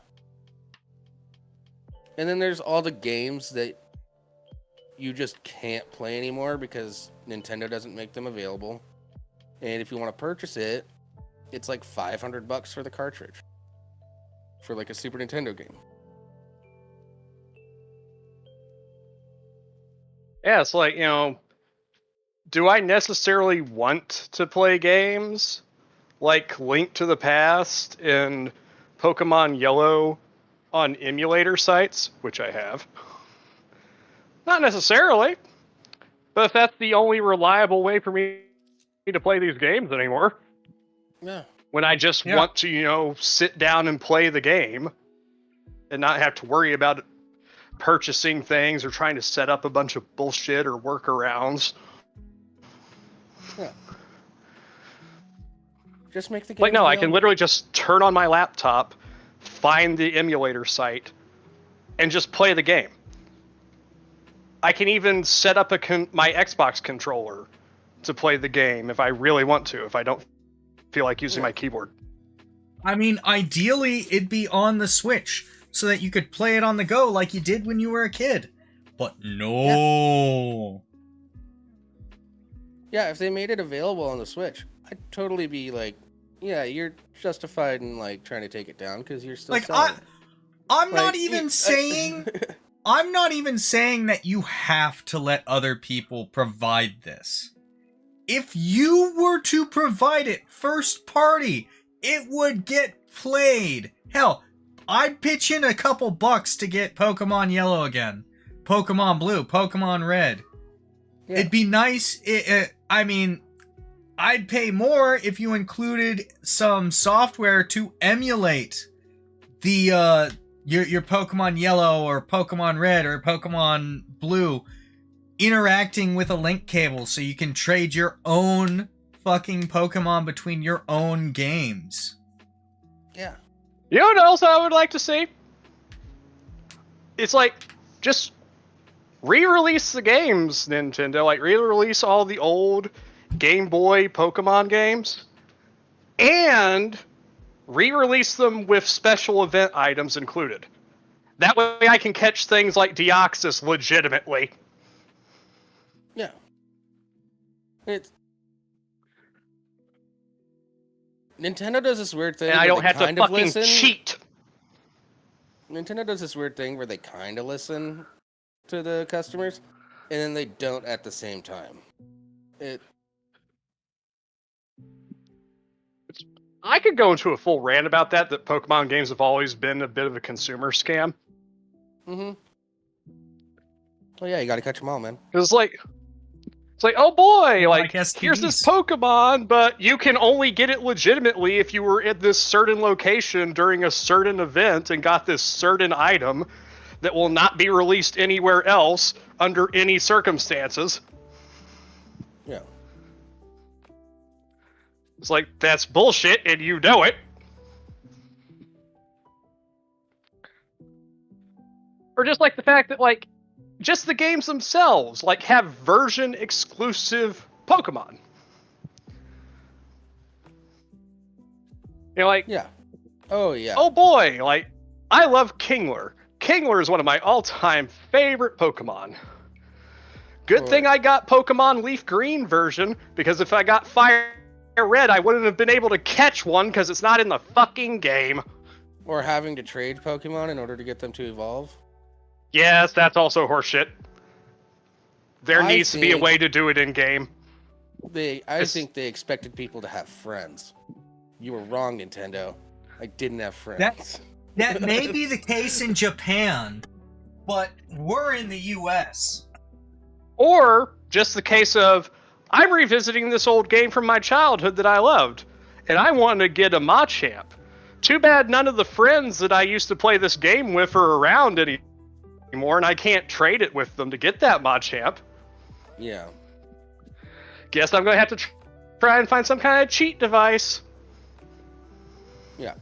And then there's all the games that you just can't play anymore because Nintendo doesn't make them available. And if you want to purchase it, it's like $500 for the cartridge. For like a Super Nintendo game. Yeah, it's like, do I necessarily want to play games like Link to the Past and Pokemon Yellow on emulator sites, which I have? Not necessarily. But if that's the only reliable way for me to play these games anymore, Yeah. when I just want to, sit down and play the game and not have to worry about purchasing things or trying to set up a bunch of bullshit or workarounds. Yeah. Just make the game. Like, no, I can literally just turn on my laptop, find the emulator site, and just play the game. I can even set up my Xbox controller to play the game if I really want to, if I don't feel like using my keyboard. I mean, ideally, it'd be on the Switch, so that you could play it on the go like you did when you were a kid. But no. Yeah, if they made it available on the Switch, I'd totally be like, yeah, you're justified in like trying to take it down because you're still Like, selling. I'm not even saying that you have to let other people provide this. If you were to provide it first party, it would get played. Hell, I'd pitch in a couple bucks to get Pokemon Yellow again. Pokemon Blue, Pokemon Red. Yeah. It'd be nice. I mean, I'd pay more if you included some software to emulate the your Pokemon Yellow or Pokemon Red or Pokemon Blue interacting with a link cable so you can trade your own fucking Pokemon between your own games. Yeah. You know what else I would like to see? It's like, just re-release the games, Nintendo. Like, re-release all the old Game Boy Pokemon games. And re-release them with special event items included. That way I can catch things like Deoxys legitimately. Yeah. Nintendo does this weird thing and I don't have to fucking listen. cheat. Nintendo does this weird thing where they kind of listen to the customers, and then they don't at the same time. I could go into a full rant about that Pokemon games have always been a bit of a consumer scam. Mm-hmm. Oh yeah, you got to catch them all, man. It's like, oh boy, Like here's this STDs. Pokemon, but you can only get it legitimately if you were at this certain location during a certain event and got this certain item that will not be released anywhere else under any circumstances. Yeah. It's like, that's bullshit, and you know it. Or just like the fact that, like, just the games themselves, like, have version exclusive Pokemon. You're like, Yeah. Oh yeah. oh boy, like, I love Kingler. Kingler is one of my all-time favorite Pokemon. Good thing I got Pokemon Leaf Green version, because if I got Fire Red, I wouldn't have been able to catch one because it's not in the fucking game. Or having to trade Pokemon in order to get them to evolve. Yes, that's also horseshit. There I needs to be a think- way to do it in game. I think they expected people to have friends. You were wrong, Nintendo. I didn't have friends. That may be the case in Japan, but we're in the US. Or just the case of, I'm revisiting this old game from my childhood that I loved, and I want to get a Machamp. Too bad none of the friends that I used to play this game with are around anymore, and I can't trade it with them to get that Machamp. Yeah. Guess I'm going to have to try and find some kind of cheat device. Yeah.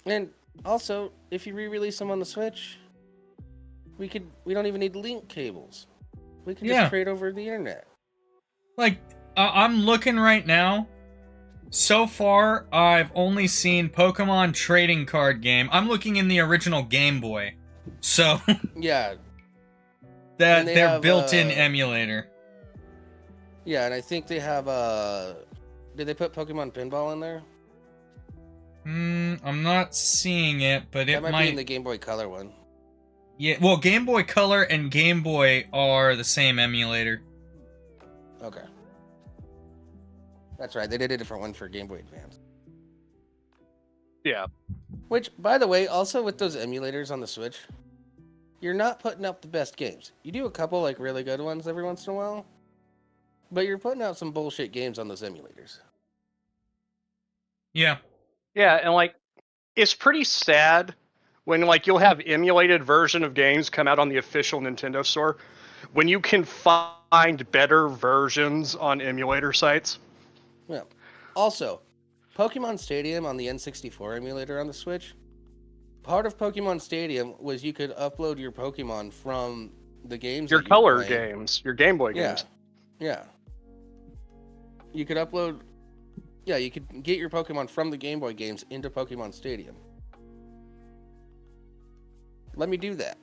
And also, if you re-release them on the Switch, we don't even need link cables. We can Yeah. just trade over the internet. Like, I'm looking right now. So far, I've only seen Pokemon trading card game. I'm looking in the original Game Boy. So, Yeah. that And they their have, built-in emulator. Yeah, and I think they have did they put Pokemon Pinball in there? I'm not seeing it, but it That might be in the Game Boy Color one. Yeah, well, Game Boy Color and Game Boy are the same emulator. Okay. That's right. They did a different one for Game Boy Advance. Yeah. Which, by the way, also with those emulators on the Switch, you're not putting up the best games. You do a couple like really good ones every once in a while, but you're putting out some bullshit games on those emulators. Yeah. Yeah, and like, it's pretty sad when like you'll have emulated version of games come out on the official Nintendo store when you can find better versions on emulator sites. Yeah. Also, Pokemon Stadium on the N64 emulator on the Switch, part of Pokemon Stadium was you could upload your Pokemon from the games. Your that you were color playing. games, your Game Boy Yeah. games. Yeah. You could upload. Yeah, you could get your Pokemon from the Game Boy games into Pokemon Stadium. Let me do that.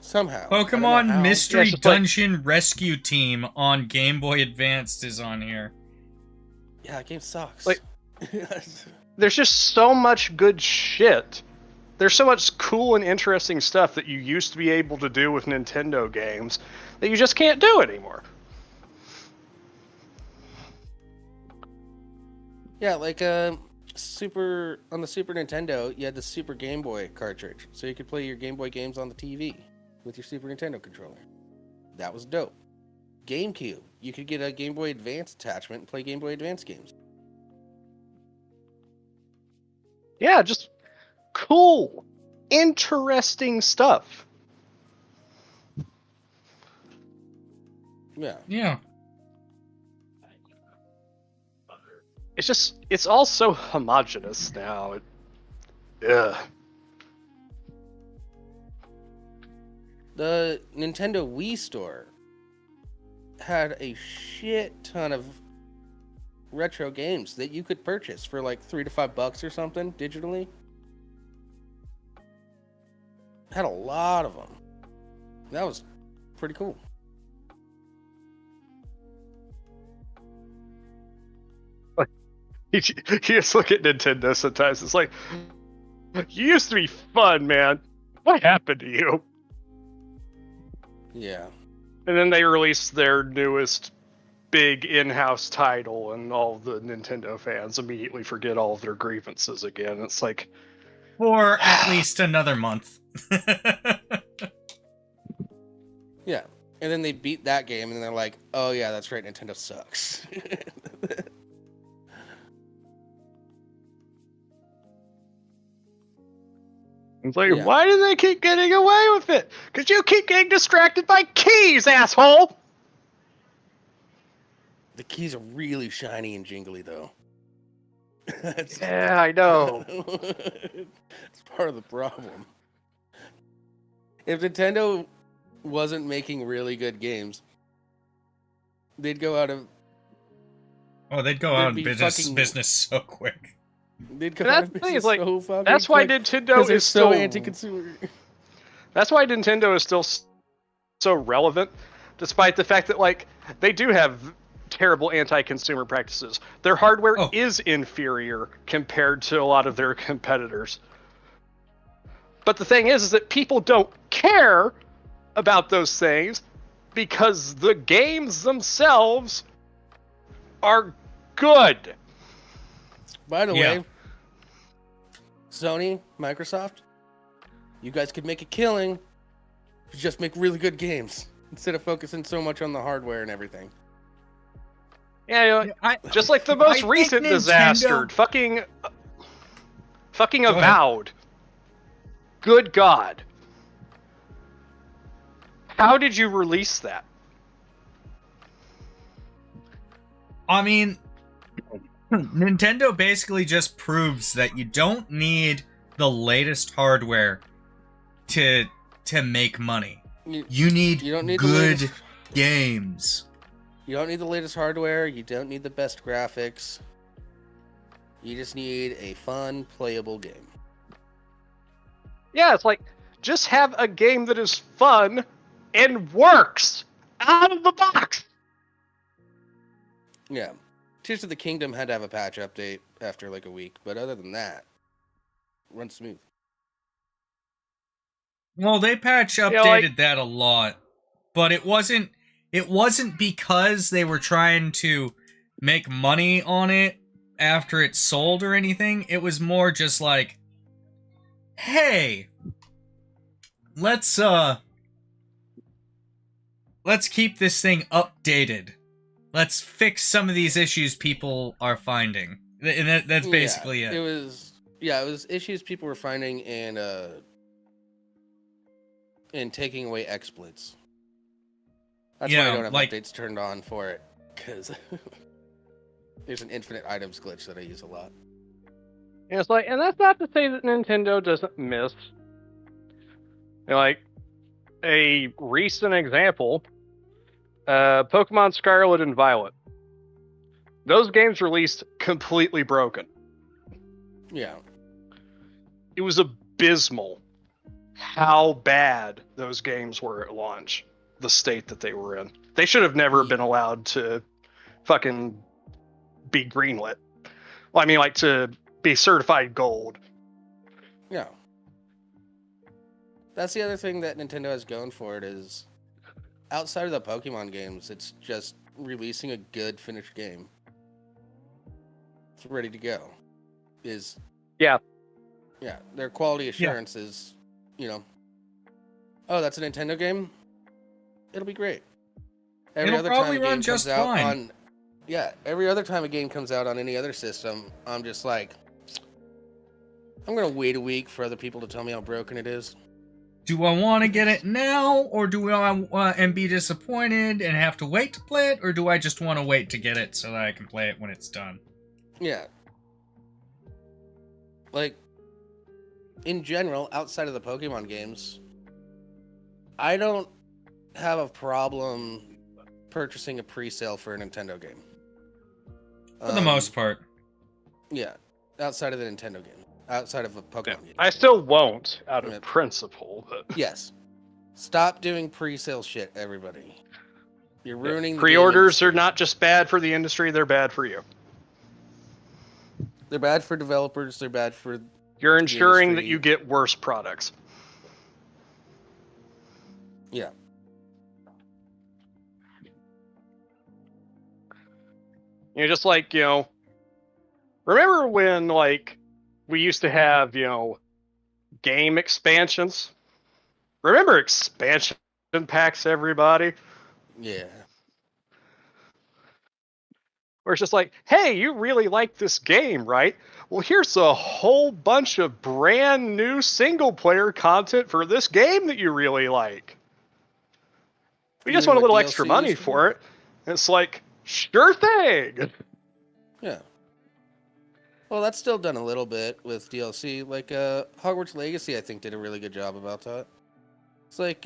Somehow. I don't know Pokemon how. Mystery Yeah, it's just like- Dungeon Rescue Team on Game Boy Advanced is on here. Yeah, that game sucks. Like- There's just so much good shit. There's so much cool and interesting stuff that you used to be able to do with Nintendo games that you just can't do anymore. Yeah, like Super on the Super Nintendo, you had the Super Game Boy cartridge, so you could play your Game Boy games on the TV with your Super Nintendo controller. That was dope. GameCube, you could get a Game Boy Advance attachment and play Game Boy Advance games. Yeah, just cool, interesting stuff. Yeah. Yeah. It's all so homogenous now. Ugh. The Nintendo Wii store had a shit ton of retro games that you could purchase for like $3 to $5 or something digitally. Had a lot of them. That was pretty cool. You just look at Nintendo sometimes. It's like, you used to be fun, man. What happened to you? Yeah. And then they released their newest big in-house title, and all the Nintendo fans immediately forget all of their grievances again. It's like, For at least another month. Yeah. And then they beat that game, and they're like, oh, yeah, that's right, Nintendo sucks. It's like, Yeah. why do they keep getting away with it? Because you keep getting distracted by keys, asshole! The keys are really shiny and jingly, though. That's, Yeah, I know. it's part of the problem. If Nintendo wasn't making really good games, they'd go out of... Oh, they'd go They'd out of be business so quick. They'd go And out that's of the thing, business is like, so fucking that's why quick, Nintendo 'cause they're is so still anti-consumer. That's why Nintendo is still so relevant, despite the fact that, like, they do have terrible anti-consumer practices. Their hardware is inferior compared to a lot of their competitors. But the thing is that people don't care about those things because the games themselves are good. By the way, Sony, Microsoft, you guys could make a killing if you just make really good games instead of focusing so much on the hardware and everything. Yeah, just like the most recent disaster, fucking Avowed. Good God. How did you release that? I mean, Nintendo basically just proves that you don't need the latest hardware to make money. You need good games. You don't need the latest hardware. You don't need the best graphics. You just need a fun, playable game. Yeah, it's like, just have a game that is fun and works out of the box. Yeah. Tears of the Kingdom had to have a patch update after like a week, but other than that, runs smooth. Well, they patch updated that a lot, but it wasn't because they were trying to make money on it after it sold or anything. It was more just like, hey, let's keep this thing updated. Let's fix some of these issues people are finding. And that's basically it. It was issues people were finding and taking away exploits. That's why I don't have updates turned on for it, because there's an infinite items glitch that I use a lot. And it's like, and that's not to say that Nintendo doesn't miss. Like, a recent example, Pokemon Scarlet and Violet. Those games released completely broken. Yeah. It was abysmal how bad those games were at launch, the state that they were in. They should have never been allowed to fucking be greenlit. Well, I mean, like, to be certified gold. Yeah. That's the other thing that Nintendo has going for it is, outside of the Pokemon games, it's just releasing a good finished game. It's ready to go. Yeah, their quality assurance is, oh, that's a Nintendo game? It'll be great. It'll probably run just fine. Every other time a game comes out on any other system, I'm just like, I'm going to wait a week for other people to tell me how broken it is. Do I want to get it now, or do I and be disappointed and have to wait to play it, or do I just want to wait to get it so that I can play it when it's done? Yeah. Like, in general, outside of the Pokemon games, I don't have a problem purchasing a pre-sale for a Nintendo game. For the most part. Yeah, outside of the Nintendo game. Outside of a Pokemon game. I still won't, out of principle. But... Yes. Stop doing pre-sale shit, everybody. You're ruining the pre-orders are not just bad for the industry, they're bad for you. They're bad for developers, they're bad for... You're ensuring that you get worse products. Yeah. You're just like, remember when, like, we used to have, game expansions. Remember expansion packs, everybody? Yeah. Where it's just like, hey, you really like this game, right? Well, here's a whole bunch of brand new single player content for this game that you really like. We just Even want a with little DLC extra money used to be? for it. And it's like, sure thing. Yeah. Well, that's still done a little bit with DLC. Like, Hogwarts Legacy, I think, did a really good job about that. It's like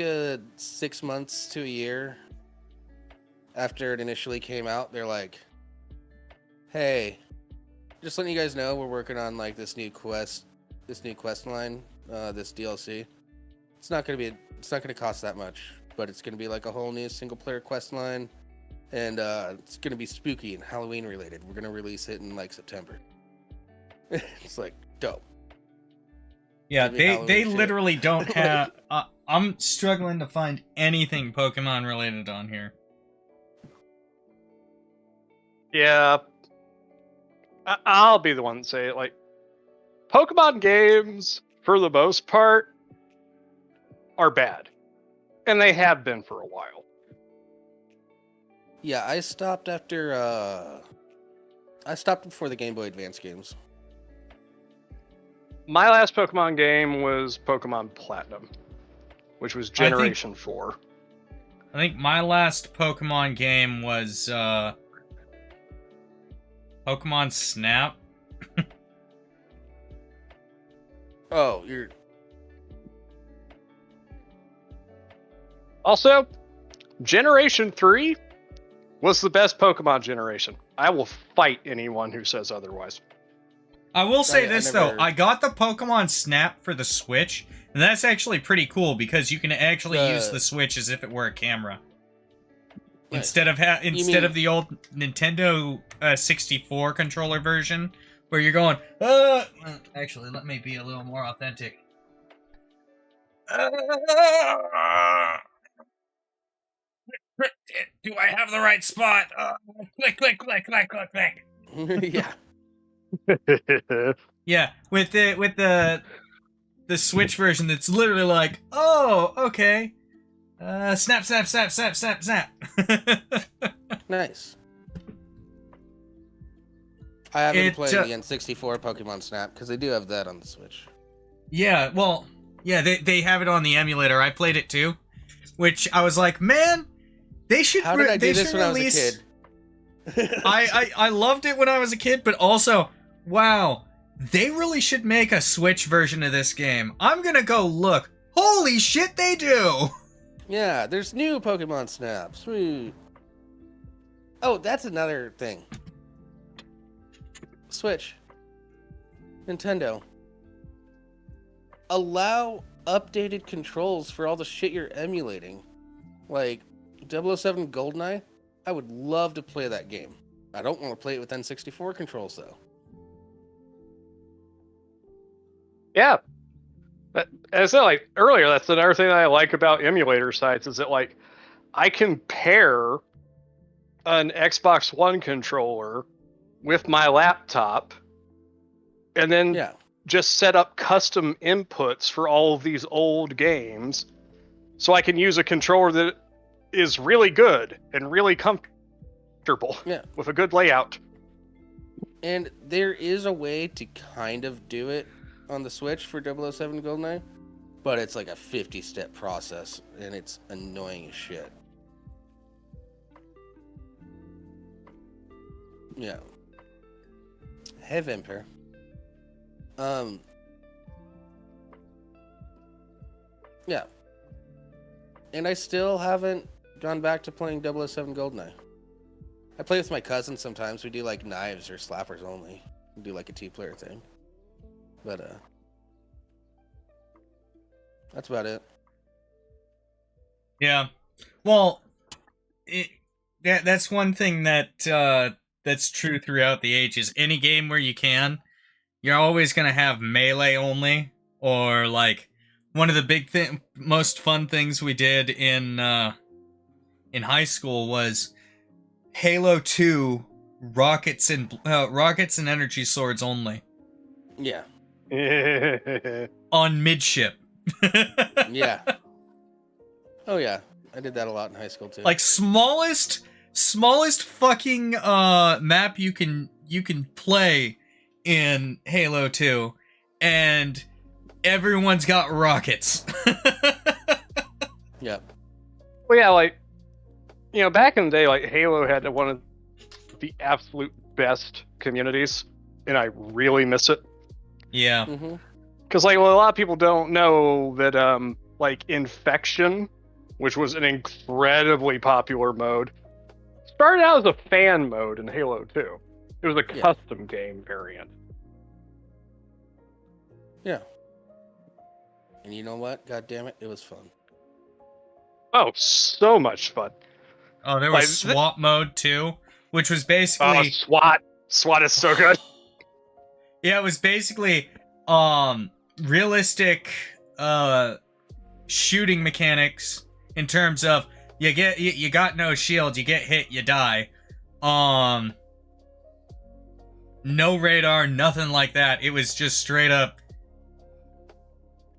6 months to a year after it initially came out. They're like, hey, just letting you guys know we're working on like this new quest line, this DLC. It's not gonna cost that much, but it's gonna be like a whole new single player quest line, and it's gonna be spooky and Halloween related. We're gonna release it in like September. It's like dope. Yeah, Give me they Halloween shit. literally don't have. I'm struggling to find anything Pokemon related on here. Yeah. I'll be the one to say it. Like, Pokemon games, for the most part, are bad. And they have been for a while. Yeah, I stopped before the Game Boy Advance games. My last Pokemon game was Pokemon Platinum, which was Generation 4. I think my last Pokemon game was Pokemon Snap. Oh, you're Also, Generation 3 was the best Pokemon generation. I will fight anyone who says otherwise. I will say I this never- though, I got the Pokemon Snap for the Switch, and that's actually pretty cool because you can actually use the Switch as if it were a camera. Nice. Instead of mean- of the old Nintendo 64 controller version, where you're going, actually, let me be a little more authentic. Do I have the right spot? Click, click, click, click, click, click. yeah. Yeah, with the Switch version, that's literally like, oh, okay, snap, snap, snap, snap, snap, snap. Nice. I haven't It, played the N64 Pokemon Snap because they do have that on the Switch. Yeah, well, yeah, they have it on the emulator. I played it too, which I was like, man, they should. How did I do they this should when release... I was a kid? I loved it when I was a kid, but also, wow, they really should make a Switch version of this game. I'm gonna go look. Holy shit, they do! Yeah, there's new Pokemon Snap. Sweet. Oh, that's another thing. Switch. Nintendo. Allow updated controls for all the shit you're emulating. Like 007 GoldenEye. I would love to play that game. I don't want to play it with N64 controls though. Yeah. As I said, like earlier, that's another thing that I like about emulator sites is that like I can pair an Xbox One controller with my laptop and then Yeah. just set up custom inputs for all of these old games so I can use a controller that is really good and really comfortable Yeah. with a good layout. And there is a way to kind of do it on the Switch for 007 GoldenEye, but it's like a 50-step process, and it's annoying as shit. Yeah. Hey, Vampire. Yeah. And I still haven't gone back to playing 007 GoldenEye. I play with my cousins sometimes. We do like knives or slappers only. We do like a two-player thing. But that's about it. Yeah, well, that's one thing that that's true throughout the ages. Any game where you can, you're always gonna have melee only, or like one of the most fun things we did in high school was Halo 2 rockets and energy swords only. Yeah. on midship. Yeah. Oh yeah, I did that a lot in high school too. Like smallest fucking map you can play in Halo 2, and everyone's got rockets. Yep. Well, yeah, like, you know, back in the day, like, Halo had one of the absolute best communities, and I really miss it. Yeah. Mm-hmm. Because, like, well, a lot of people don't know that, like, Infection, which was an incredibly popular mode, started out as a fan mode in Halo 2. It was a custom game variant. Yeah. And you know what? God damn it, it was fun. Oh, so much fun. Oh, there was swap mode too, which was basically SWAT. SWAT is so good. Yeah, it was basically realistic shooting mechanics in terms of you got no shield, you get hit, you die. No radar, nothing like that. It was just straight up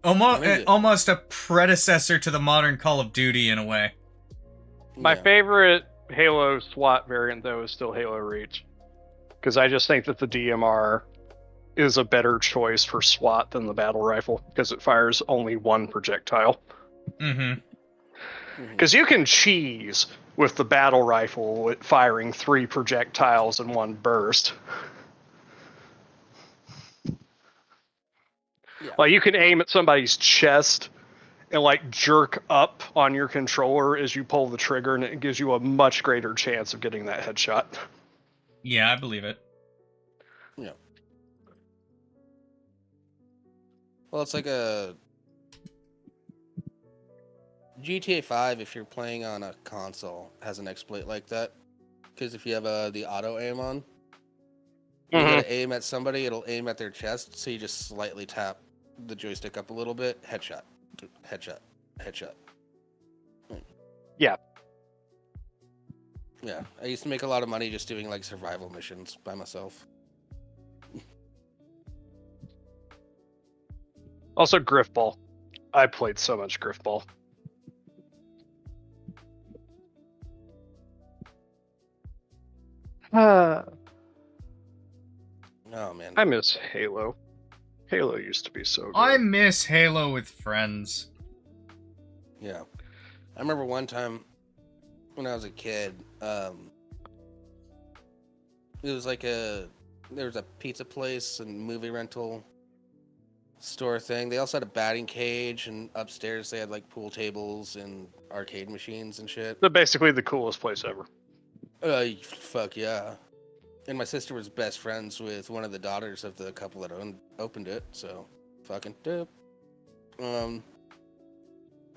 almost a predecessor to the modern Call of Duty in a way. My favorite Halo SWAT variant, though, is still Halo Reach. Because I just think that the DMR is a better choice for SWAT than the battle rifle, because it fires only one projectile. Mm-hmm. Because you can cheese with the battle rifle with firing 3 projectiles in one burst. Yeah. Like, you can aim at somebody's chest and, like, jerk up on your controller as you pull the trigger, and it gives you a much greater chance of getting that headshot. Yeah, I believe it. Yeah. Well, it's like a GTA 5 if you're playing on a console has an exploit like that. Because if you have the auto aim on, you gotta aim at somebody, it'll aim at their chest, so you just slightly tap the joystick up a little bit, headshot, headshot, headshot. Yeah. Yeah, I used to make a lot of money just doing like survival missions by myself. Also, Griffball. I played so much Griffball. Oh man, I miss Halo. Halo used to be so good. I miss Halo with friends. yeah. I remember one time when I was a kid, it was like there was a pizza place and movie rental store thing. They also had a batting cage, and upstairs they had like pool tables and arcade machines and shit. They're basically the coolest place ever. Fuck yeah. And my sister was best friends with one of the daughters of the couple that opened it, so fucking dope.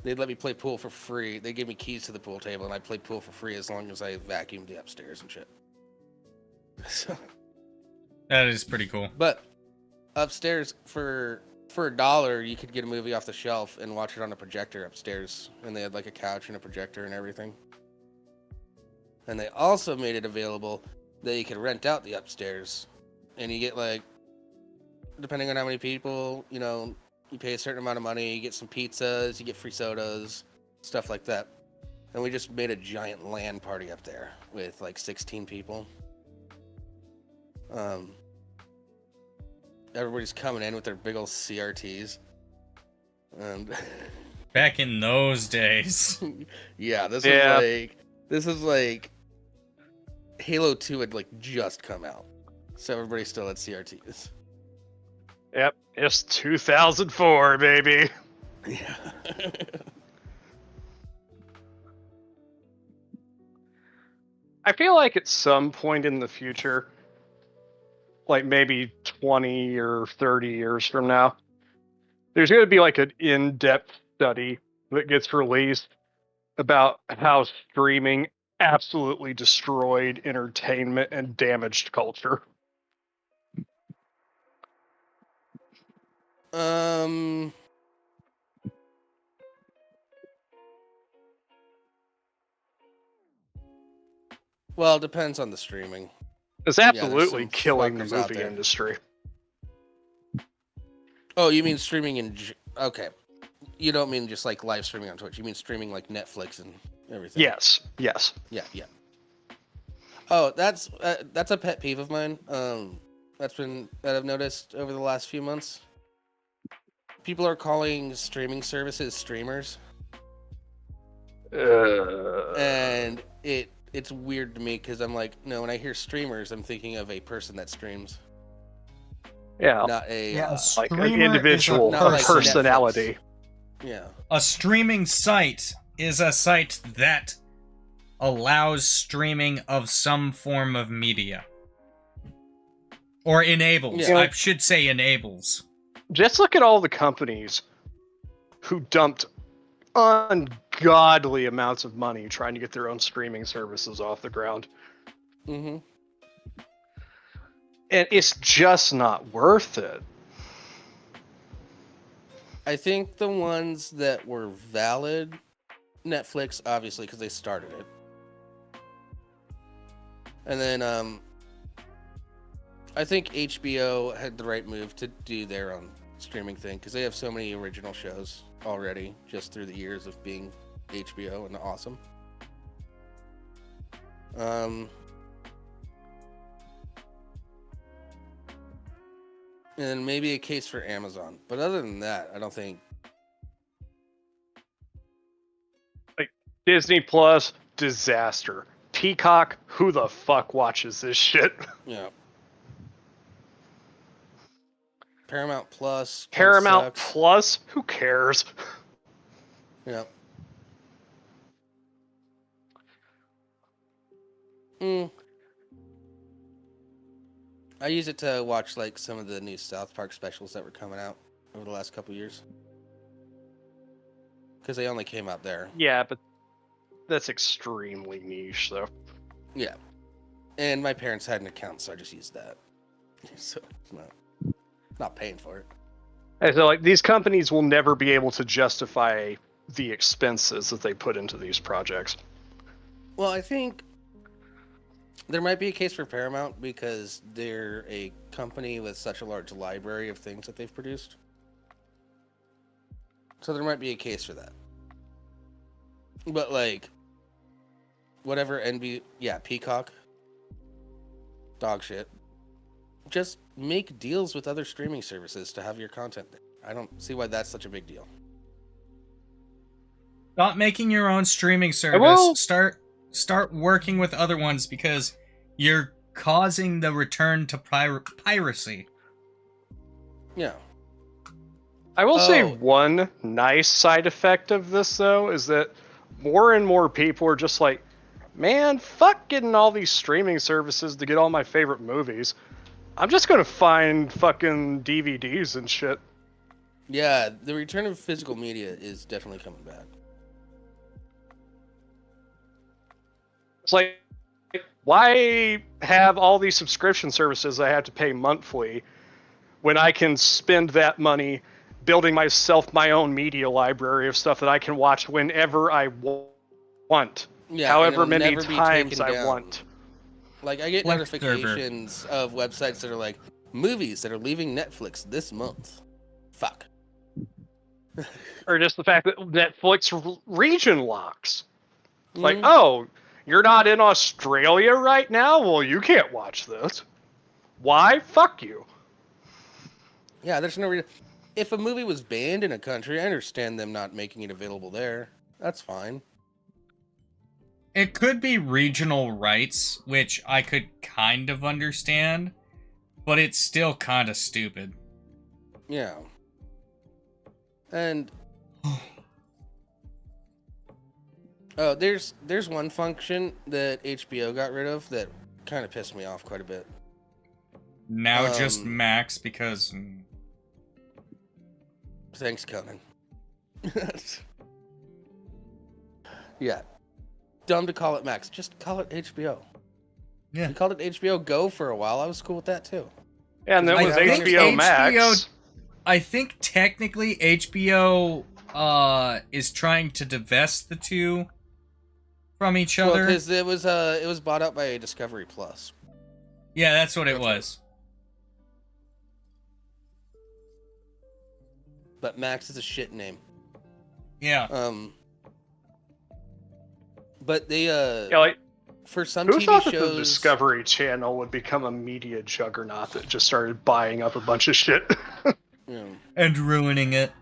They'd let me play pool for free. They gave me keys to the pool table, and I played pool for free as long as I vacuumed the upstairs and shit. So, That is pretty cool. but upstairs for $1, you could get a movie off the shelf and watch it on a projector upstairs, and they had like a couch and a projector and everything. And they also made it available that you could rent out the upstairs, and you get like, depending on how many people, you know, you pay a certain amount of money, you get some pizzas, you get free sodas, stuff like that. And we just made a giant LAN party up there with like 16 people. Everybody's coming in with their big old CRTs. And Back in those days. yeah, this is like Halo 2 had like just come out. So everybody still had CRTs. Yep, it's 2004, baby. Yeah. I feel like at some point in the future, like maybe 20 or 30 years from now, there's going to be like an in-depth study that gets released about how streaming absolutely destroyed entertainment and damaged culture. Well, it depends on the streaming. It's absolutely some killing the fuckers out movie there. industry. Oh, you mean streaming okay. You don't mean just like live streaming on Twitch. You mean streaming like Netflix and everything. Yes. Yeah. Oh, that's a pet peeve of mine. That I've noticed over the last few months. People are calling streaming services streamers, and it's weird to me because I'm like, no. When I hear streamers, I'm thinking of a person that streams, Yeah. not a Yeah, a Like an streamer individual is a Not like person. personality. yeah. A streaming site is a site that allows streaming of some form of media. Or enables. Yeah. I should say enables. Just look at all the companies who dumped ungodly amounts of money trying to get their own streaming services off the ground. Mm-hmm. And it's just not worth it. I think the ones that were valid, Netflix, obviously, because they started it. And then, I think HBO had the right move to do their own streaming thing, because they have so many original shows already, just through the years of being HBO and awesome. And maybe a case for Amazon. But other than that, I don't think... Disney Plus, disaster. Peacock, who the fuck watches this shit? Yeah. Paramount Plus. kinda Paramount sucks. Plus, who cares? Yeah. I use it to watch like some of the new South Park specials that were coming out over the last couple years. Because they only came out there. Yeah, but that's extremely niche, though. Yeah. And my parents had an account, so I just used that. So it's not paying for it. And so, like, these companies will never be able to justify the expenses that they put into these projects. Well, I think there might be a case for Paramount because they're a company with such a large library of things that they've produced. So there might be a case for that. But like, whatever Peacock, dog shit. Just make deals with other streaming services to have your content there. I don't see why that's such a big deal. Stop making your own streaming will- service. Start working with other ones because you're causing the return to piracy. Yeah. I will say Oh. one nice side effect of this, though, is that more and more people are just like, man, fuck getting all these streaming services to get all my favorite movies. I'm just gonna find fucking DVDs and shit. Yeah, the return of physical media is definitely coming back. It's like, why have all these subscription services I have to pay monthly when I can spend that money building myself my own media library of stuff that I can watch whenever I want, Yeah, however and it'll many never be times taken I down. want. Like, I get Like notifications of websites that are like, movies that are leaving Netflix this month. Fuck. Or just the fact that Netflix region locks. It's like, Mhm. oh, you're not in Australia right now? Well, you can't watch this. Why? Fuck you. Yeah, there's no reason. If a movie was banned in a country, I understand them not making it available there. That's fine. It could be regional rights, which I could kind of understand, but it's still kind of stupid. Yeah. And oh, there's one function that HBO got rid of that kind of pissed me off quite a bit. Now just Um, Max because Thanks, Conan. Yeah. Dumb to call it Max. Just call it HBO. Yeah. We called it HBO Go for a while. I was cool with that too. Yeah, and then I with think HBO Max. HBO I think technically HBO is trying to divest the two from each Well, other. because it was bought out by Discovery Plus. Yeah, that's what it That's right. was. but Max is a shit name. Yeah. But they Yeah, like, for some who TV thought that the shows, Discovery Channel would become a media juggernaut that just started buying up a bunch of shit? you know, And ruining it.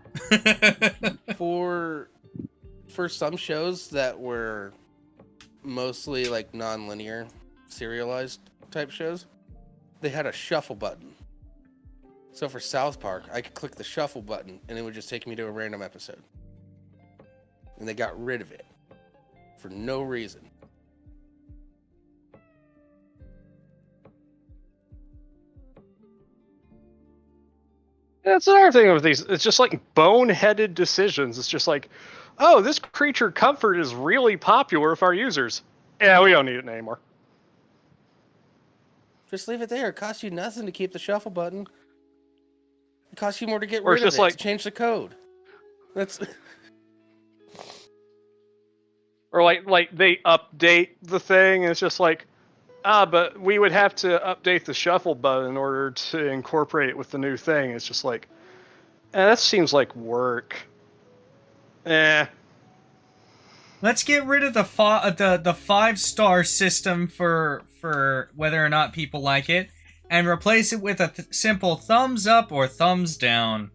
for some shows that were mostly like non-linear, serialized type shows, they had a shuffle button. So for South Park, I could click the shuffle button and it would just take me to a random episode. And they got rid of it for no reason. That's another thing with these. It's just like boneheaded decisions. It's just like, oh, this creature comfort is really popular with our users. Yeah, we don't need it anymore. Just leave it there. It costs you nothing to keep the shuffle button. It costs you more to get Or rid it's of just it, like- to change the code. That's Or like they update the thing, and it's just like, but we would have to update the shuffle button in order to incorporate it with the new thing. It's just like, that seems like work. Let's get rid of the 5-star system for whether or not people like it, and replace it with a simple thumbs up or thumbs down.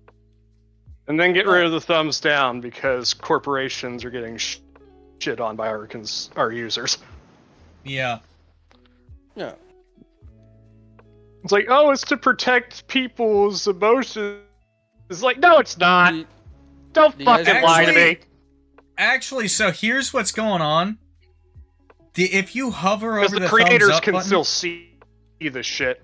And then get rid of the thumbs down because corporations are getting shit on by our users. Yeah. yeah. It's like, oh, it's to protect people's emotions. It's like, no, it's not. Do- Don't do you guys fucking lie to me. Actually, so here's what's going on. If you hover Because over the the thumbs creators up can button, still see the shit.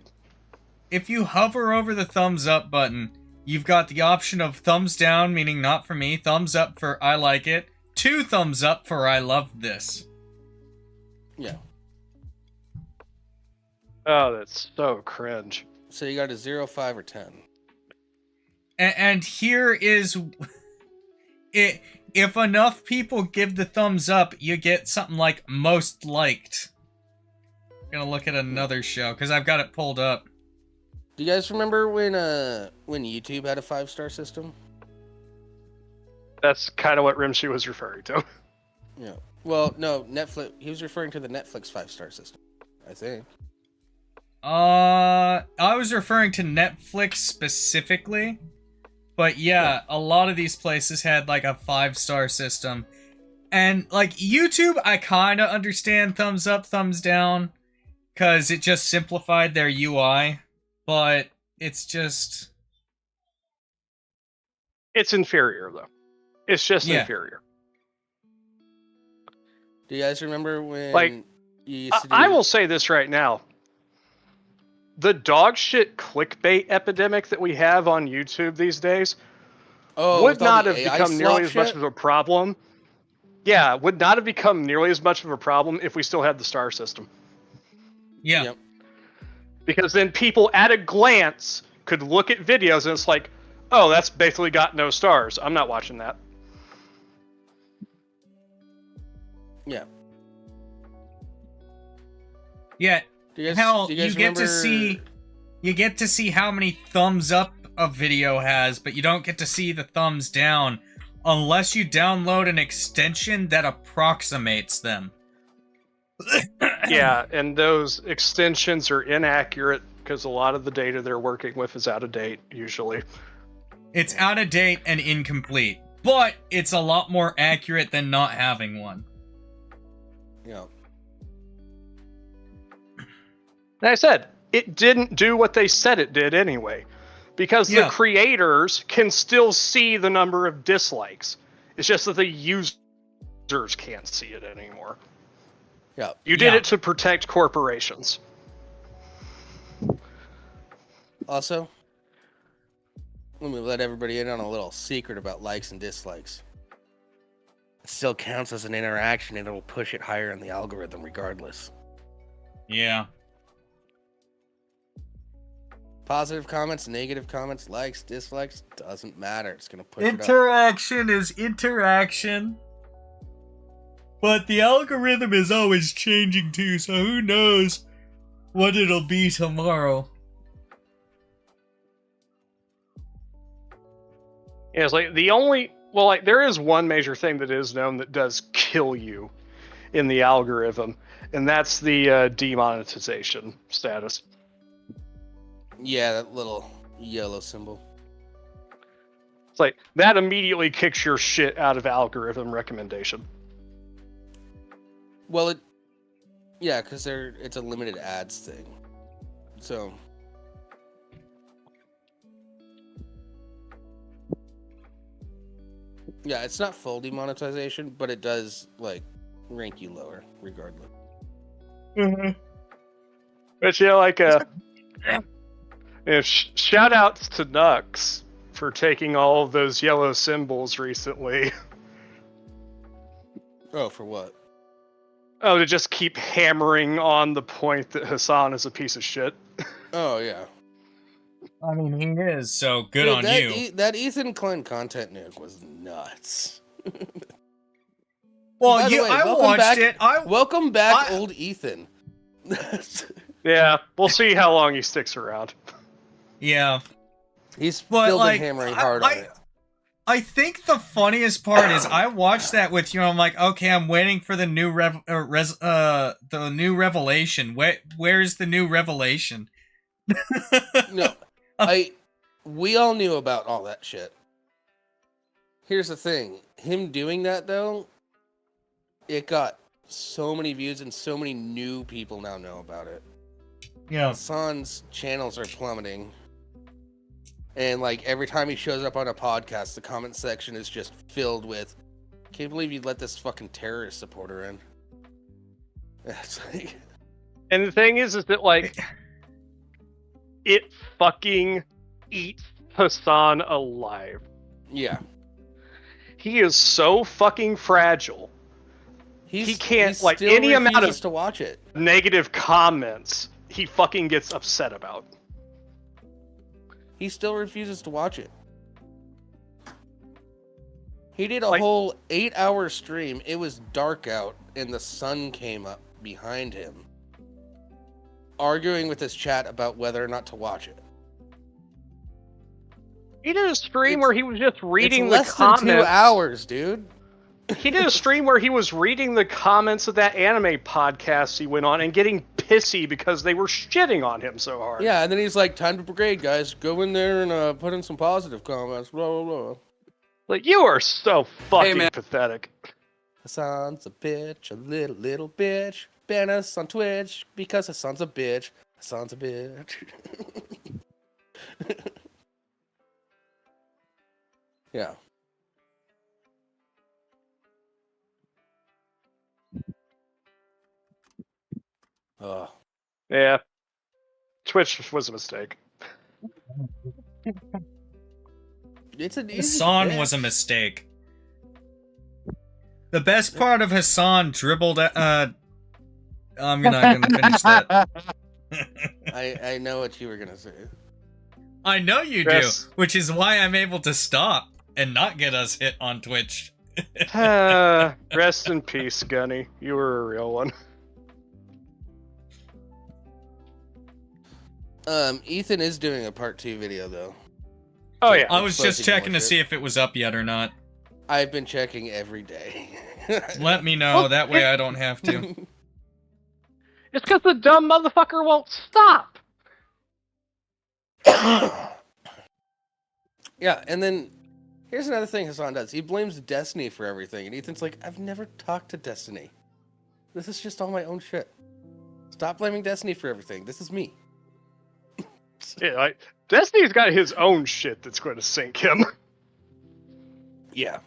if you hover over the thumbs up button, you've got the option of thumbs down, meaning not for me, thumbs up for I like it, 2 thumbs up for I love this. Yeah. Oh, that's so cringe. So you got a 0, 5, or 10. And here is it. If enough people give the thumbs up, you get something like most liked. I'm gonna look at another show because I've got it pulled up. Do you guys remember when YouTube had a 5-star system? That's kind of what Rimshee was referring to. Yeah. Well, no, Netflix. He was referring to the Netflix 5-star system, I think. I was referring to Netflix specifically, but yeah, a lot of these places had like a 5-star system, and like YouTube, I kind of understand thumbs up, thumbs down, because it just simplified their UI, but it's just It's inferior, though. It's just inferior. Do you guys remember when Like, you used to do... I will say this right now. The dog shit clickbait epidemic that we have on YouTube these days would with all not the have AI become nearly slop as much shit? of a problem. Yeah, would not have become nearly as much of a problem if we still had the star system. yeah. Yep. Because then people at a glance could look at videos and it's like, oh, that's basically got no stars. I'm not watching that. Yeah. Yeah. Do you guys, Hell, do you guys get to see how many thumbs up a video has, but you don't get to see the thumbs down unless you download an extension that approximates them. Yeah, and those extensions are inaccurate because a lot of the data they're working with is out of date, usually. It's out of date and incomplete, but it's a lot more accurate than not having one. Yeah. And I said, it didn't do what they said it did anyway. Because the creators can still see the number of dislikes. It's just that the users can't see it anymore. Yeah. You did it to protect corporations. Also, let me let everybody in on a little secret about likes and dislikes. It still counts as an interaction and it'll push it higher in the algorithm regardless. Yeah. Positive comments, negative comments, likes, dislikes, doesn't matter. It's gonna push it up. Interaction is interaction. But the algorithm is always changing too, so who knows what it'll be tomorrow. Yeah, it's like there is one major thing that is known that does kill you in the algorithm, and that's the demonetization status. Yeah, that little yellow symbol. It's like that immediately kicks your shit out of algorithm recommendation. Well, because it's a limited ads thing. So yeah, it's not full demonetization, but it does like rank you lower regardless. Mm-hmm. But shout outs to Nux for taking all of those yellow symbols recently. Oh, for what? Oh, to just keep hammering on the point that Hassan is a piece of shit. Oh yeah. I mean, he is, so good Dude, on that you. That Ethan Klein content nuke was nuts. Well, By the way, I watched it. Welcome back, old Ethan. Yeah, we'll see how long he sticks around. Yeah. He's still been hammering hard on it. I think the funniest part is I watched that with you. And I'm like, okay, I'm waiting for the new revelation. Where's the new revelation? No, we all knew about all that shit. Here's the thing: him doing that though, it got so many views and so many new people now know about it. Yeah, Hassan's channels are plummeting. And, like, every time he shows up on a podcast, the comment section is just filled with, can't believe you let this fucking terrorist supporter in. It's like... And the thing is that, like, it fucking eats Hassan alive. Yeah. He is so fucking fragile. He can't, like, any amount of to watch it. Negative comments he fucking gets upset about. He still refuses to watch it. He did a whole 8-hour stream. It was dark out, and the sun came up behind him, arguing with his chat about whether or not to watch it. He did a stream where he was just reading the comments. Less than 2 hours, dude. He did a stream where he was reading the comments of that anime podcast he went on and getting pissy because they were shitting on him so hard. Yeah, and then he's like, time to brigade, guys. Go in there and put in some positive comments, blah, blah, blah. Like, you are so fucking pathetic. Hassan's a bitch, a little bitch. Ban us on Twitch because Hassan's a bitch. Hassan's a bitch. Yeah. Yeah. Twitch was a mistake. Hassan was a mistake. The best part of Hassan dribbled I'm not gonna finish that. I know what you were gonna say. I know you do, which is why I'm able to stop and not get us hit on Twitch. Rest in peace, Gunny. You were a real one. Ethan is doing a part 2 video though. Oh yeah. I was just checking to see if it was up yet or not. I've been checking every day. Let me know, that way I don't have to. It's because the dumb motherfucker won't stop. Yeah, and then here's another thing Hassan does. He blames Destiny for everything, and Ethan's like, I've never talked to Destiny. This is just all my own shit. Stop blaming Destiny for everything. This is me. Yeah, Destiny's got his own shit that's going to sink him. Yeah.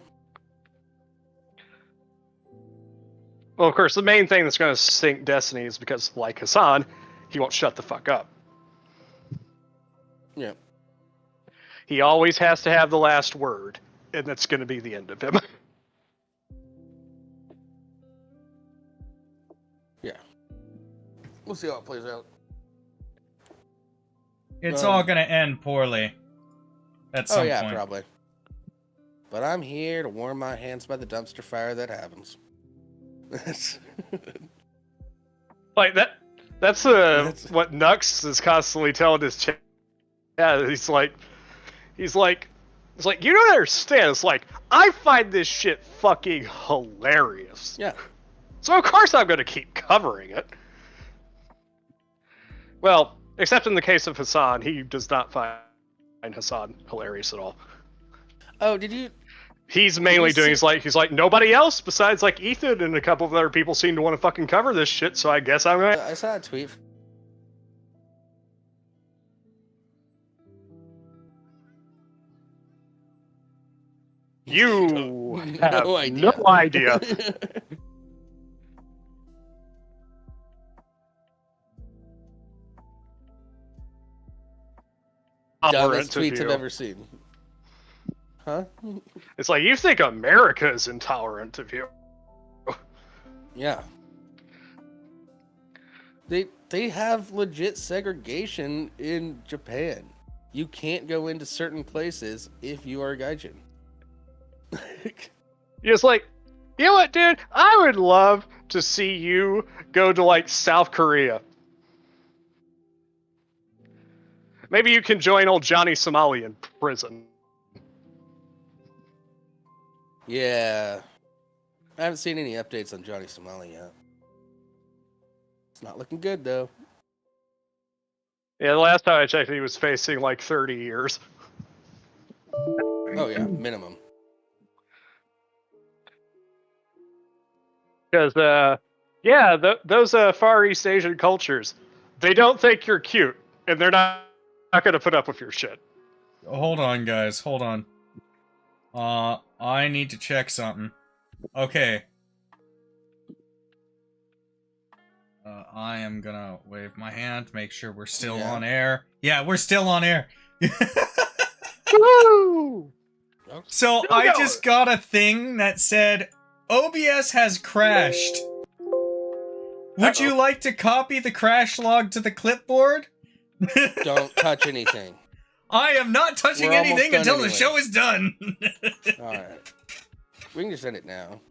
Well, of course, the main thing that's going to sink Destiny is because, like Hassan, he won't shut the fuck up. Yeah. He always has to have the last word, and that's going to be the end of him. Yeah. We'll see how it plays out. It's all gonna end poorly. At some point. Probably. But I'm here to warm my hands by the dumpster fire that happens. Like that's what Nux is constantly telling his chat. Yeah, he's like, It's like, you don't understand. It's like, I find this shit fucking hilarious. Yeah. So of course I'm going to keep covering it. Well, except in the case of Hassan, he does not find Hassan hilarious at all. Oh, did you? He's mainly doing, he's like, nobody else besides like Ethan and a couple of other people seem to want to fucking cover this shit, so I guess I'm going to... I saw a tweet. You have No idea. no idea. Dumbest tweets I've ever seen. Huh? It's like, you think America is intolerant of you. Yeah. They have legit segregation in Japan. You can't go into certain places if you are a gaijin. It's like, you know what, dude? I would love to see you go to, like, South Korea. Maybe you can join old Johnny Somali in prison. Yeah. I haven't seen any updates on Johnny Somali yet. It's not looking good, though. Yeah, the last time I checked, he was facing, like, 30 years. Oh, yeah, minimum. Because, those Far East Asian cultures, they don't think you're cute, and they're not going to put up with your shit. Hold on, guys. Hold on. I need to check something. Okay. I am gonna wave my hand, make sure we're still on air. Yeah, we're still on air. Woo! So I just got a thing that said, OBS has crashed. Would you like to copy the crash log to the clipboard? Don't touch anything. I am not touching We're almost anything done until anyway. the show is done. Alright. We can just end it now.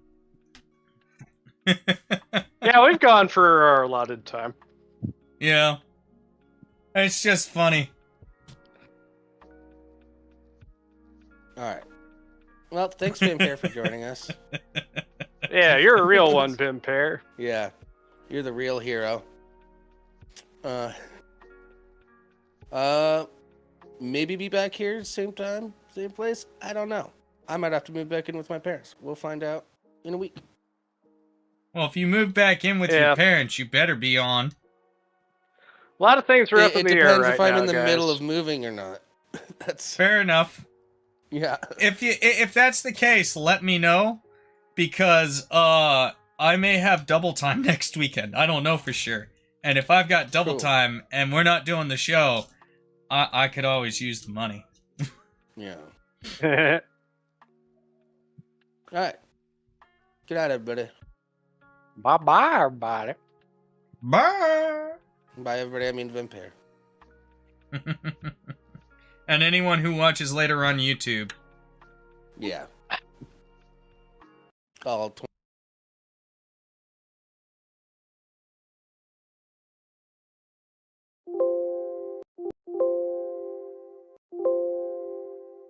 Yeah, we've gone for our allotted time. Yeah. It's just funny. Alright. Well, thanks, Vampire, for joining us. Yeah, you're a real one, Vampire. Yeah. You're the real hero. Maybe be back here same time, same place. I don't know. I might have to move back in with my parents. We'll find out in a week. Well, if you move back in with your parents, you better be on. A lot of things are up in the air right now, It depends if I'm in the guys. middle of moving or not. That's Fair enough. yeah. If that's the case, let me know, because I may have double time next weekend. I don't know for sure. And if I've got double time and we're not doing the show, I could always use the money. Yeah. All right. Good night, everybody. Bye-bye, everybody. Bye. Bye, everybody. I mean, Vampire. And anyone who watches later on YouTube. Yeah. All